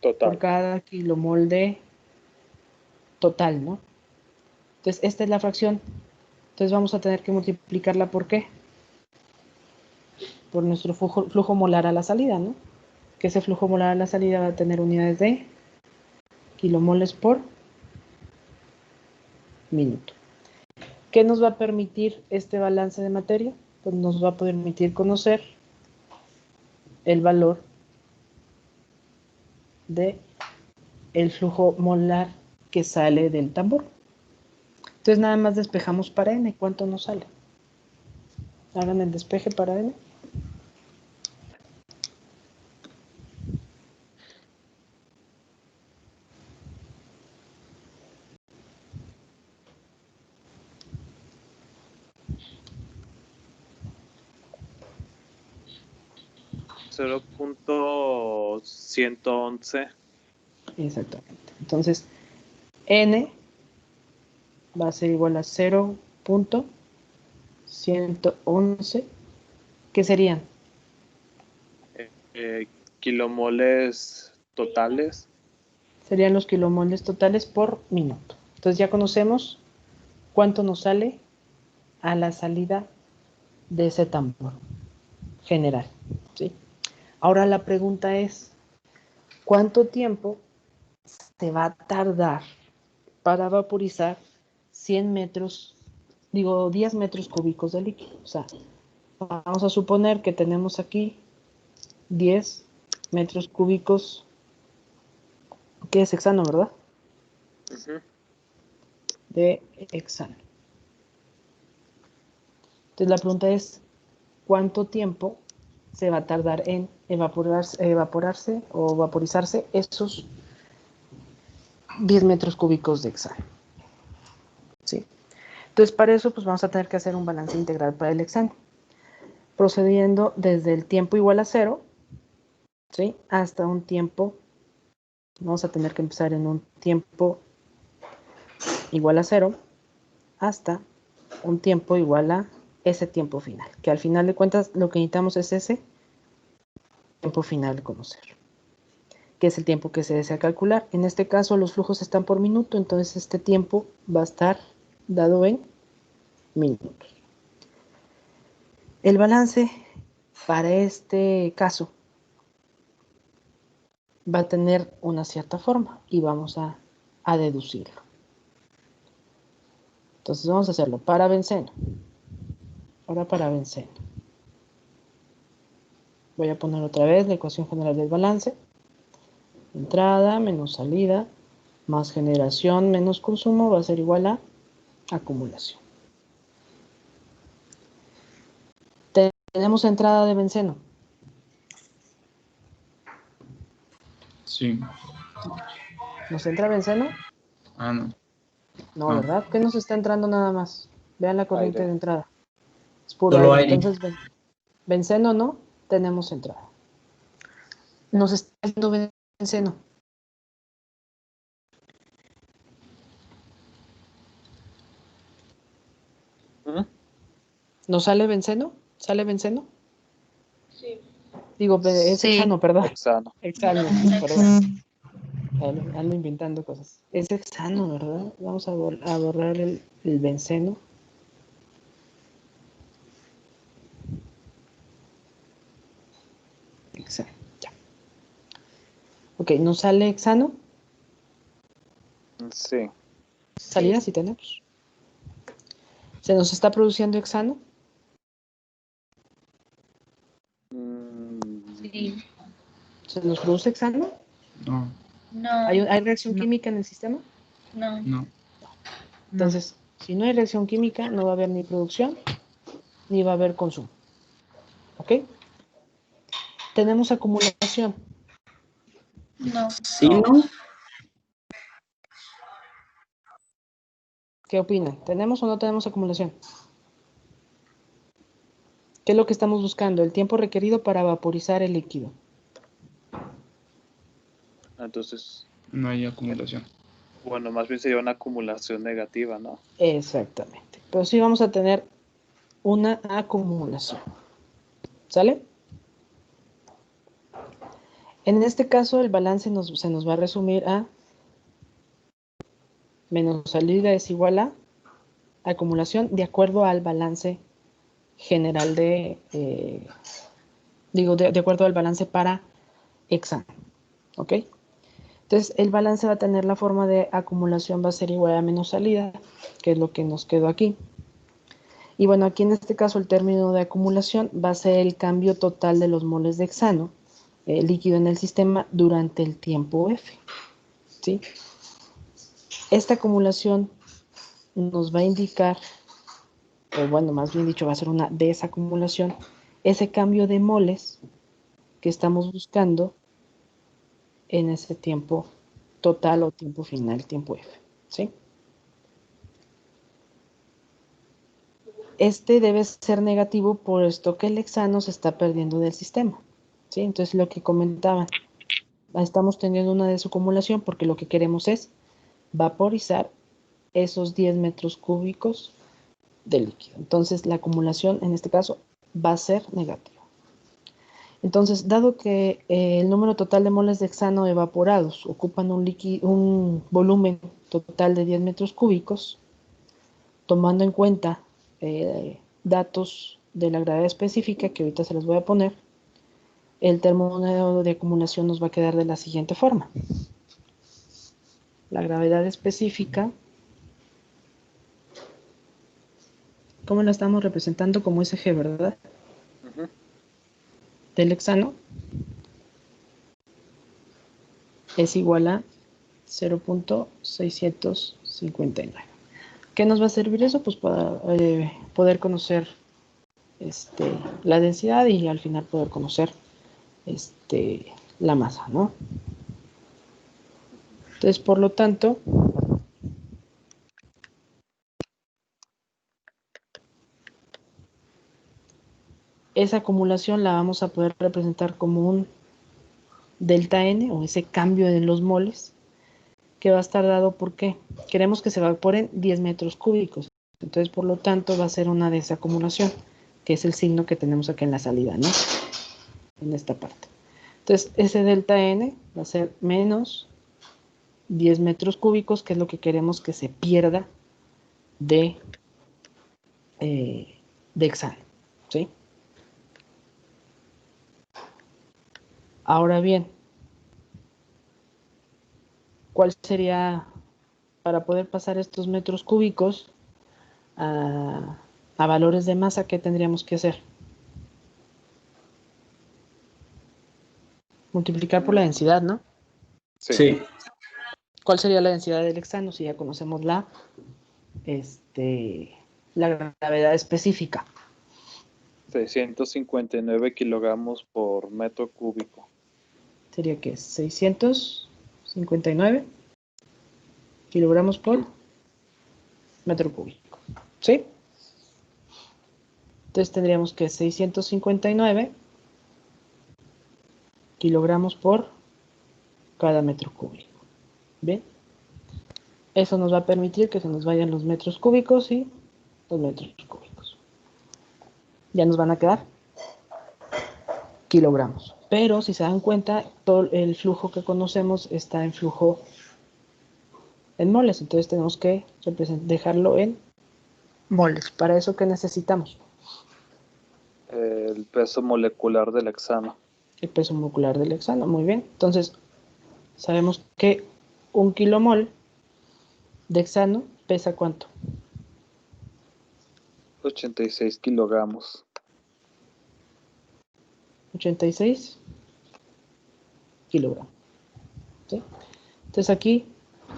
total. por cada kilomol de total, ¿no? Entonces, esta es la fracción. Entonces vamos a tener que multiplicarla por ¿qué? Por nuestro flujo molar a la salida, ¿no? Que ese flujo molar a la salida va a tener unidades de kilomoles por minuto. ¿Qué nos va a permitir este balance de materia? Pues nos va a permitir conocer el valor de el flujo molar que sale del tambor. Entonces nada más despejamos para N. ¿Cuánto nos sale? Hagan el despeje para N. 0.111. Exactamente. Entonces, N va a ser igual a 0.111. ¿Qué serían? Kilomoles totales. Serían los kilomoles totales por minuto. Entonces ya conocemos cuánto nos sale a la salida de ese tambor general, ¿sí? Ahora la pregunta es, ¿cuánto tiempo se va a tardar para vaporizar 10 metros cúbicos de líquido? O sea, vamos a suponer que tenemos aquí 10 metros cúbicos, que es hexano, ¿verdad? Ujú. De hexano. Entonces la pregunta es, ¿cuánto tiempo se va a tardar en evaporarse o vaporizarse esos 10 metros cúbicos de hexano? ¿Sí? Entonces para eso pues vamos a tener que hacer un balance integral para el hexano, procediendo desde el tiempo igual a 0, ¿sí? Hasta un tiempo, vamos a tener que empezar en un tiempo igual a 0, hasta un tiempo igual a ese tiempo final, que al final de cuentas lo que necesitamos es ese tiempo final de conocer, que es el tiempo que se desea calcular. En este caso los flujos están por minuto, entonces este tiempo va a estar dado en minutos. El balance para este caso va a tener una cierta forma y vamos a deducirlo. Entonces vamos a hacerlo para benceno. Ahora para benceno. Voy a poner otra vez la ecuación general del balance. Entrada menos salida más generación menos consumo va a ser igual a acumulación. Tenemos entrada de benceno. Sí. ¿Nos entra benceno? Ah, no. No, No. ¿verdad? ¿Qué nos está entrando nada más? Vean la corriente Aire. de entrada. Es puro Solo aire. aire. Entonces, benceno no, tenemos entrada. Nos está entrando benceno. ¿Mm? ¿Nos sale benceno? ¿Sale benceno? Sí. Digo, es Sí. hexano, perdón. Hexano. Hexano, perdón. Ando inventando cosas. Es hexano, ¿verdad? Vamos a borrar el benceno. Hexano, ya. Ok, ¿nos sale hexano? Sí. Salida sí tenemos. ¿Se nos está produciendo hexano? Sí. ¿Se nos produce hexano? No. No, ¿Hay reacción No. química en el sistema? no. No. Entonces, si no hay reacción química, no va a haber ni producción, ni va a haber consumo. ¿Ok? Tenemos acumulación. No. Sí, No. ¿no? ¿Qué opinan? ¿Tenemos o no tenemos acumulación? ¿Qué es lo que estamos buscando? El tiempo requerido para vaporizar el líquido. Entonces, No hay acumulación. bueno, más bien sería una acumulación negativa, ¿no? Exactamente. Pero sí vamos a tener una acumulación. ¿Sale? En este caso, el balance se nos va a resumir a menos salida es igual a acumulación de acuerdo al balance general de acuerdo al balance para hexano. ¿Ok? Entonces, el balance va a tener la forma de acumulación, va a ser igual a menos salida, que es lo que nos quedó aquí. Y bueno, aquí en este caso el término de acumulación va a ser el cambio total de los moles de hexano líquido en el sistema durante el tiempo F. ¿Sí? Esta acumulación nos va a indicar, o bueno, más bien dicho, va a ser una desacumulación, ese cambio de moles que estamos buscando en ese tiempo total o tiempo final, tiempo F. ¿Sí? Este debe ser negativo puesto que el hexano se está perdiendo del sistema. ¿sí? Entonces, lo que comentaban, estamos teniendo una desacumulación porque lo que queremos es vaporizar esos 10 metros cúbicos de líquido. Entonces, la acumulación en este caso va a ser negativa. Entonces, dado que el número total de moles de hexano evaporados ocupan un volumen total de 10 metros cúbicos, tomando en cuenta datos de la gravedad específica, que ahorita se los voy a poner, el termómetro de acumulación nos va a quedar de la siguiente forma. La gravedad específica, ¿cómo la estamos representando? Como SG, ¿verdad? Ujú. Del hexano es igual a 0.659. ¿Qué nos va a servir eso? Pues para poder conocer la densidad y al final poder conocer la masa, ¿no? Entonces, por lo tanto, esa acumulación la vamos a poder representar como un delta N, o ese cambio de los moles, que va a estar dado porque queremos que se evaporen 10 metros cúbicos. Entonces, por lo tanto, va a ser una desacumulación, que es el signo que tenemos aquí en la salida, ¿no? En esta parte. Entonces, ese delta N va a ser menos 10 metros cúbicos, que es lo que queremos que se pierda de hexano, ¿sí? Ahora bien, ¿cuál sería, para poder pasar estos metros cúbicos a valores de masa, qué tendríamos que hacer? Multiplicar por la densidad, ¿no? Sí. ¿Cuál sería la densidad del hexano si ya conocemos la gravedad específica? 659 kilogramos por metro cúbico. Sería que 659 kilogramos por metro cúbico, ¿sí? Entonces tendríamos que 659 kilogramos por cada metro cúbico. ¿Bien? Eso nos va a permitir que se nos vayan los metros cúbicos y los metros cúbicos. Ya nos van a quedar kilogramos. Pero si se dan cuenta, todo el flujo que conocemos está en flujo en moles. Entonces tenemos que dejarlo en moles. ¿Para eso qué necesitamos? El peso molecular del hexano. El peso molecular del hexano. Muy bien. Entonces sabemos que 1 kilomol de hexano pesa ¿cuánto? 86 kilogramos. 86 kilogramos. ¿Sí? Entonces aquí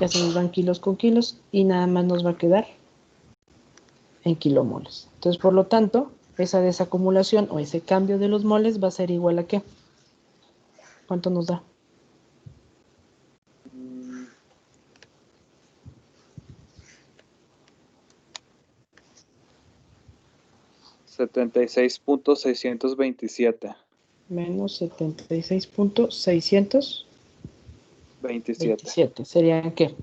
ya se nos van kilos con kilos y nada más nos va a quedar en kilomoles. Entonces, por lo tanto, esa desacumulación o ese cambio de los moles va a ser igual a ¿qué? ¿Cuánto nos da? 76.627. Menos 76.627. ¿Serían qué?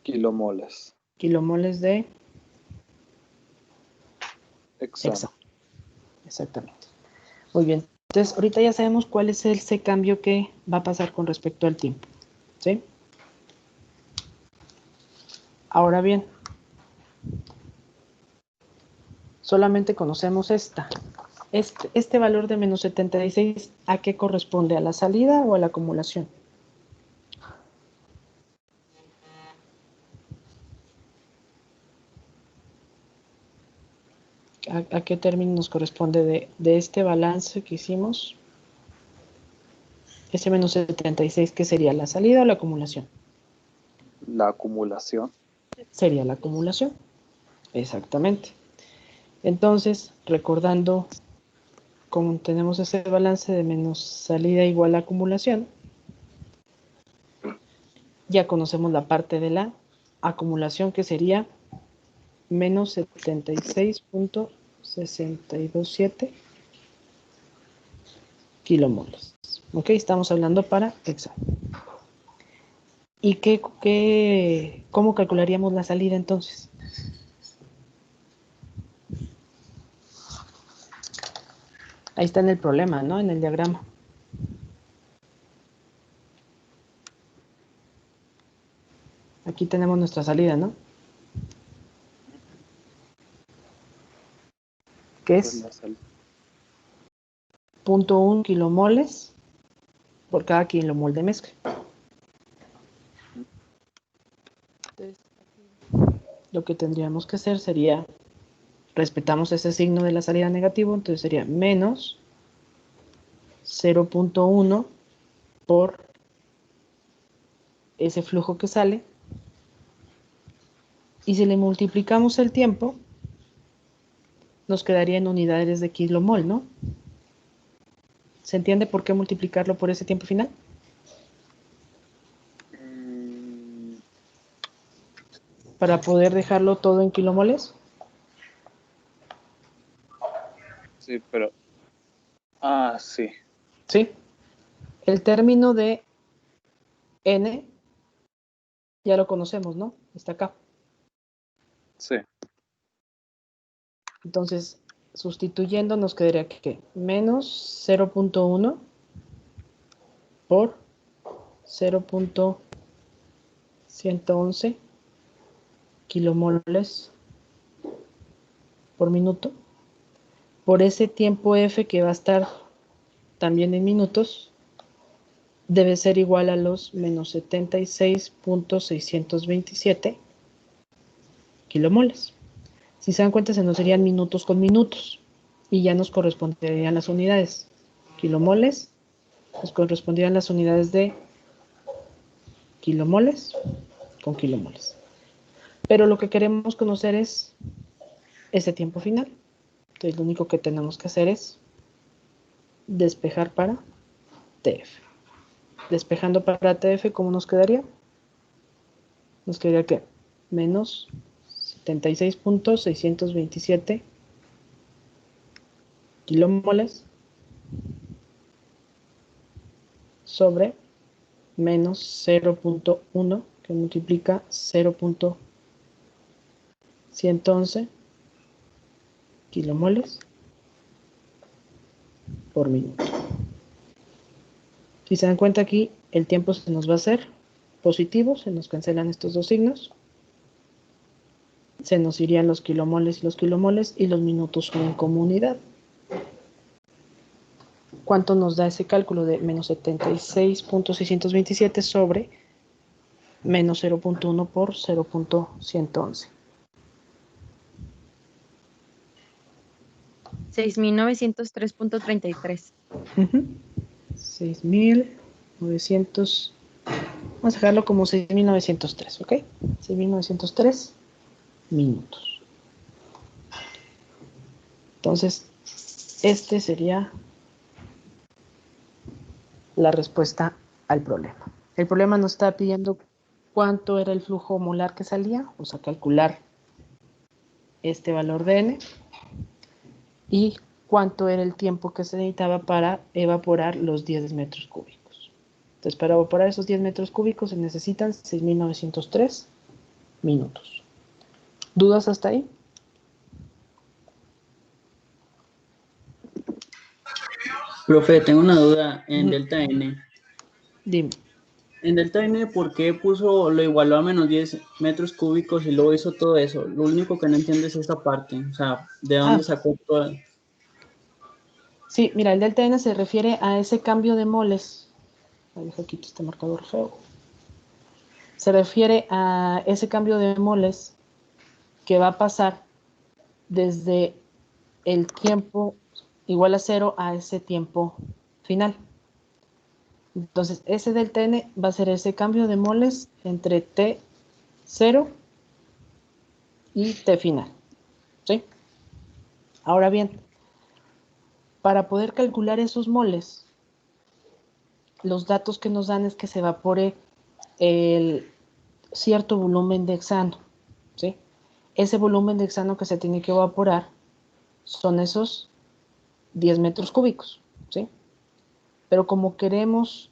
Kilomoles. Kilomoles de Hexano. Exactamente. Muy bien. Entonces, ahorita ya sabemos cuál es ese cambio que va a pasar con respecto al tiempo. ¿Sí? Ahora bien, solamente conocemos este valor de menos 76, ¿a qué corresponde? ¿A la salida o a la acumulación? ¿A qué término nos corresponde de este balance que hicimos? Ese menos 76, ¿qué sería? ¿La salida o la acumulación? La acumulación. Sería la acumulación. Exactamente. Entonces, recordando cómo tenemos ese balance de menos salida igual a acumulación, ya conocemos la parte de la acumulación, que sería menos 76.627 kilomoles. Ok, estamos hablando para hexano. ¿Y cómo calcularíamos la salida entonces? Ahí está en el problema, ¿no? En el diagrama. Aquí tenemos nuestra salida, ¿no? Que es 0.1 kilomoles por cada kilomol de mezcla. Entonces, lo que tendríamos que hacer sería, respetamos ese signo de la salida negativo, entonces sería menos 0.1 por ese flujo que sale. Y si le multiplicamos el tiempo, nos quedaría en unidades de kilomol, ¿no? ¿Se entiende por qué multiplicarlo por ese tiempo final? Para poder dejarlo todo en kilomoles. Sí, pero... sí. Sí. El término de N ya lo conocemos, ¿no? Está acá. Sí. Entonces, sustituyendo nos quedaría que menos 0.1 por 0.111 kilomoles por minuto. Por ese tiempo F que va a estar también en minutos, debe ser igual a los menos 76.627 kilomoles. Si se dan cuenta, se nos serían minutos con minutos y ya nos corresponderían las unidades. Kilomoles, nos corresponderían las unidades de kilomoles con kilomoles. Pero lo que queremos conocer es ese tiempo final. Entonces lo único que tenemos que hacer es despejar para TF. Despejando para TF, ¿cómo nos quedaría? Nos quedaría que menos 76.627 kilomoles sobre menos 0.1 que multiplica 0.111 kilomoles por minuto. Si se dan cuenta aquí, el tiempo se nos va a hacer positivo, se nos cancelan estos dos signos, se nos irían los kilomoles y los minutos son como unidad. ¿Cuánto nos da ese cálculo de menos 76.627 sobre menos 0.1 por 0.111? 6.903.33. 6.900, vamos a dejarlo como 6.903, ¿ok? 6.903 minutos. Entonces, este sería la respuesta al problema. El problema nos está pidiendo cuánto era el flujo molar que salía, vamos a calcular este valor de N, y cuánto era el tiempo que se necesitaba para evaporar los 10 metros cúbicos. Entonces, para evaporar esos 10 metros cúbicos se necesitan 6.903 minutos. ¿Dudas hasta ahí? Profe, tengo una duda en delta N. Dime. En delta N, ¿por qué lo igualó a menos 10 metros cúbicos y luego hizo todo eso? Lo único que no entiendo es esta parte. O sea, ¿de dónde sacó todo? Sí, mira, el delta N se refiere a ese cambio de moles. Dejo aquí este marcador feo. Se refiere a ese cambio de moles que va a pasar desde el tiempo igual a 0 a ese tiempo final. Entonces, ese delta N va a ser ese cambio de moles entre T0 y T final. ¿Sí? Ahora bien, para poder calcular esos moles, los datos que nos dan es que se evapore el cierto volumen de hexano. ¿Sí? Ese volumen de hexano que se tiene que evaporar son esos 10 metros cúbicos. ¿Sí? Pero como queremos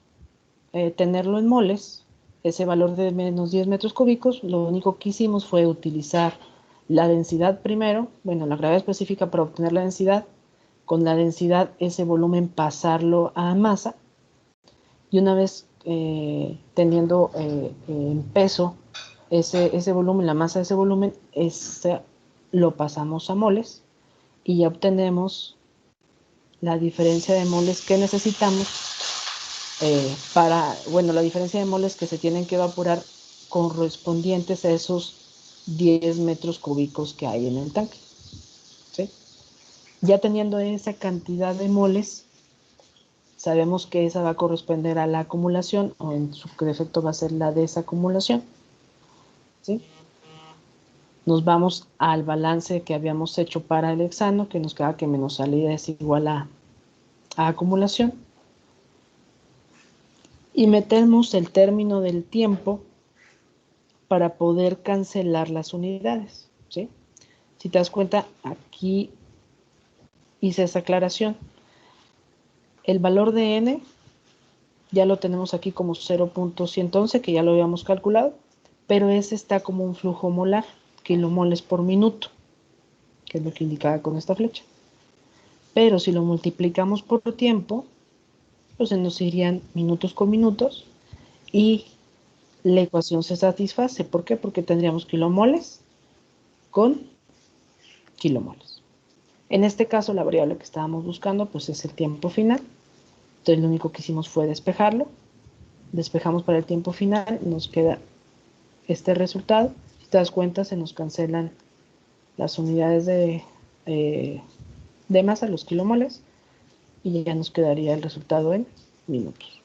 tenerlo en moles, ese valor de menos 10 metros cúbicos, lo único que hicimos fue utilizar la densidad primero, bueno, la gravedad específica para obtener la densidad, con la densidad ese volumen pasarlo a masa, y una vez teniendo en peso ese volumen, la masa de ese volumen, lo pasamos a moles y ya obtenemos la diferencia de moles que necesitamos la diferencia de moles que se tienen que evaporar correspondientes a esos 10 metros cúbicos que hay en el tanque. ¿Sí? Ya teniendo esa cantidad de moles, sabemos que esa va a corresponder a la acumulación, o en su defecto va a ser la desacumulación. ¿Sí? Nos vamos al balance que habíamos hecho para el hexano, que nos queda que menos salida es igual a acumulación. Y metemos el término del tiempo para poder cancelar las unidades. ¿Sí? Si te das cuenta, aquí hice esa aclaración. El valor de n ya lo tenemos aquí como 0.111, que ya lo habíamos calculado, pero ese está como un flujo molar, kilomoles por minuto, que es lo que indicaba con esta flecha. Pero si lo multiplicamos por tiempo, pues se nos irían minutos con minutos y la ecuación se satisface. ¿Por qué? Porque tendríamos kilomoles con kilomoles. En este caso, la variable que estábamos buscando pues es el tiempo final. Entonces lo único que hicimos fue despejarlo. Despejamos para el tiempo final, nos queda este resultado. Si te das cuenta, se nos cancelan las unidades de masa, los kilomoles, y ya nos quedaría el resultado en minutos.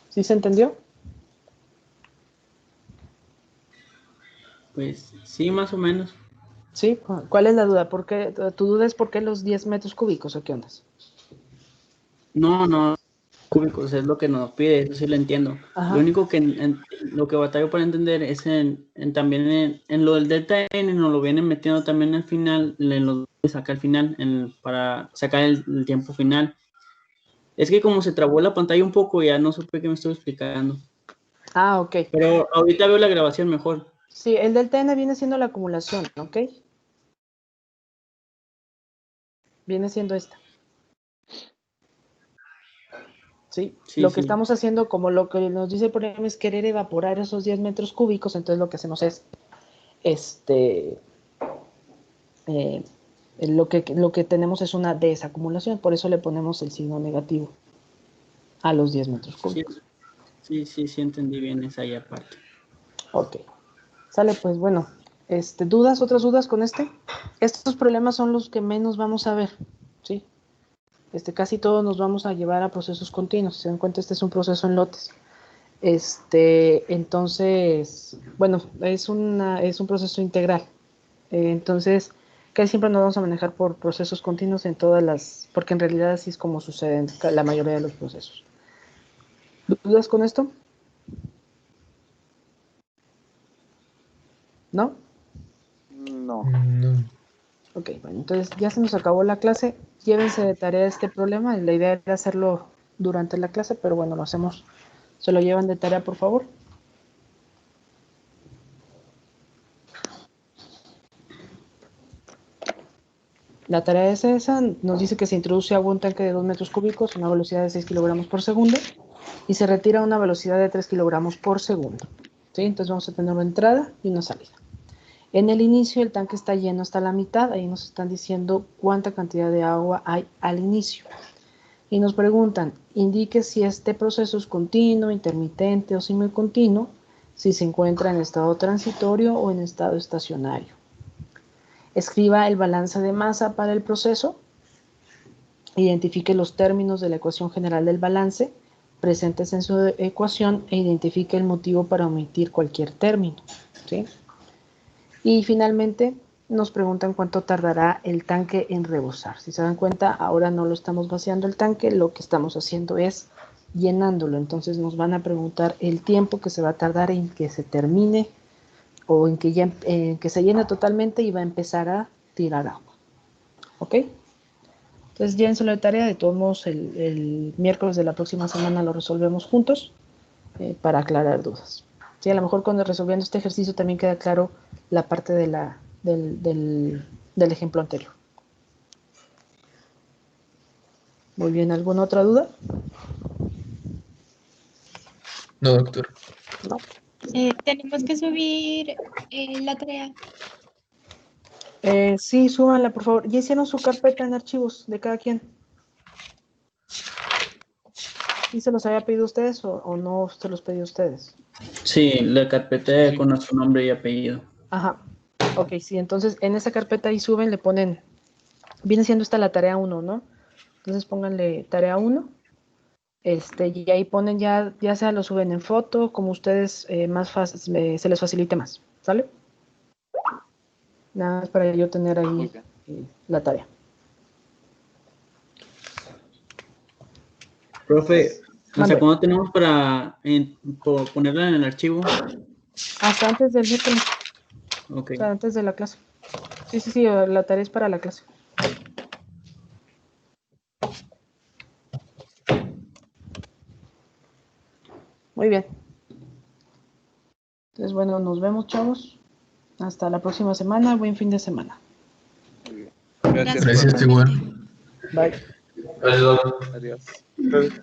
¿Sí se entendió? Pues sí, más o menos. ¿Sí? ¿Cuál es la duda? ¿Por qué? ¿Tu duda es por qué los 10 metros cúbicos o qué onda? No, cúbicos es lo que nos pide, eso sí lo entiendo. Ajá. Lo único que lo que batallo para entender es también en lo del delta n, nos lo vienen metiendo también al final, en lo de sacar al final, para sacar el tiempo final. Es que como se trabó la pantalla un poco, ya no supe qué me estoy explicando. Ah, ok. Pero ahorita veo la grabación mejor. Sí, el delta n viene siendo la acumulación, ¿ok? Viene siendo esta. ¿Sí? Sí, Lo que sí. estamos haciendo, como lo que nos dice el problema, es querer evaporar esos 10 metros cúbicos, entonces lo que hacemos es lo que tenemos es una desacumulación, por eso le ponemos el signo negativo a los 10 metros cúbicos. Sí, entendí bien esa ya parte. Ok. Sale, pues bueno. ¿Dudas? ¿Otras dudas con este? Estos problemas son los que menos vamos a ver, ¿sí? Casi todos nos vamos a llevar a procesos continuos. Si se dan cuenta, este es un proceso en lotes. Entonces, bueno, es un proceso integral. Entonces, casi siempre nos vamos a manejar por procesos continuos en porque en realidad así es como sucede en la mayoría de los procesos. ¿Dudas con esto? ¿No? No. No. Ok, bueno, entonces ya se nos acabó la clase. Llévense de tarea este problema. La idea era hacerlo durante la clase, pero bueno, lo hacemos. ¿Se lo llevan de tarea, por favor? La tarea es esa. Nos dice que se introduce agua a un tanque de 2 metros cúbicos a una velocidad de 6 kilogramos por segundo y se retira a una velocidad de 3 kilogramos por segundo. ¿Sí? Entonces vamos a tener una entrada y una salida. En el inicio el tanque está lleno hasta la mitad. Ahí nos están diciendo cuánta cantidad de agua hay al inicio. Y nos preguntan, indique si este proceso es continuo, intermitente o semicontinuo, si se encuentra en estado transitorio o en estado estacionario. Escriba el balance de masa para el proceso, identifique los términos de la ecuación general del balance, presentes en su ecuación e identifique el motivo para omitir cualquier término. ¿Sí? Y finalmente nos preguntan cuánto tardará el tanque en rebosar. Si se dan cuenta, ahora no lo estamos vaciando el tanque, lo que estamos haciendo es llenándolo. Entonces nos van a preguntar el tiempo que se va a tardar en que se termine o en que se llene totalmente y va a empezar a tirar agua. ¿Ok? Entonces llévenselo de tarea, de todos modos el miércoles de la próxima semana lo resolvemos juntos para aclarar dudas. Sí, a lo mejor cuando resolviendo este ejercicio también queda claro la parte de del ejemplo anterior. Muy bien, ¿alguna otra duda? No, doctor. No. Tenemos que subir la tarea. Sí, súbanla, por favor. ¿Ya hicieron su carpeta en archivos de cada quien? ¿Y se los había pedido ustedes o no se los pedí a ustedes? Sí, la carpeta con nuestro nombre y apellido. Ajá. Ok, sí, entonces en esa carpeta ahí suben, le ponen, viene siendo esta la tarea 1, ¿no? Entonces pónganle tarea 1, y ahí ponen ya sea lo suben en foto, como ustedes más fácil, se les facilite más, ¿sale? Nada más para yo tener ahí la tarea. Profe, Mande. ¿hasta cuándo tenemos para ponerla en el archivo? Hasta antes del miércoles. Ok. O sea, antes de la clase. Sí, la tarea es para la clase. Muy bien. Entonces, bueno, nos vemos, chavos. Hasta la próxima semana. Buen fin de semana. Muy bien. Gracias. Gracias, igual. Bye. Adiós. Adiós. Gracias.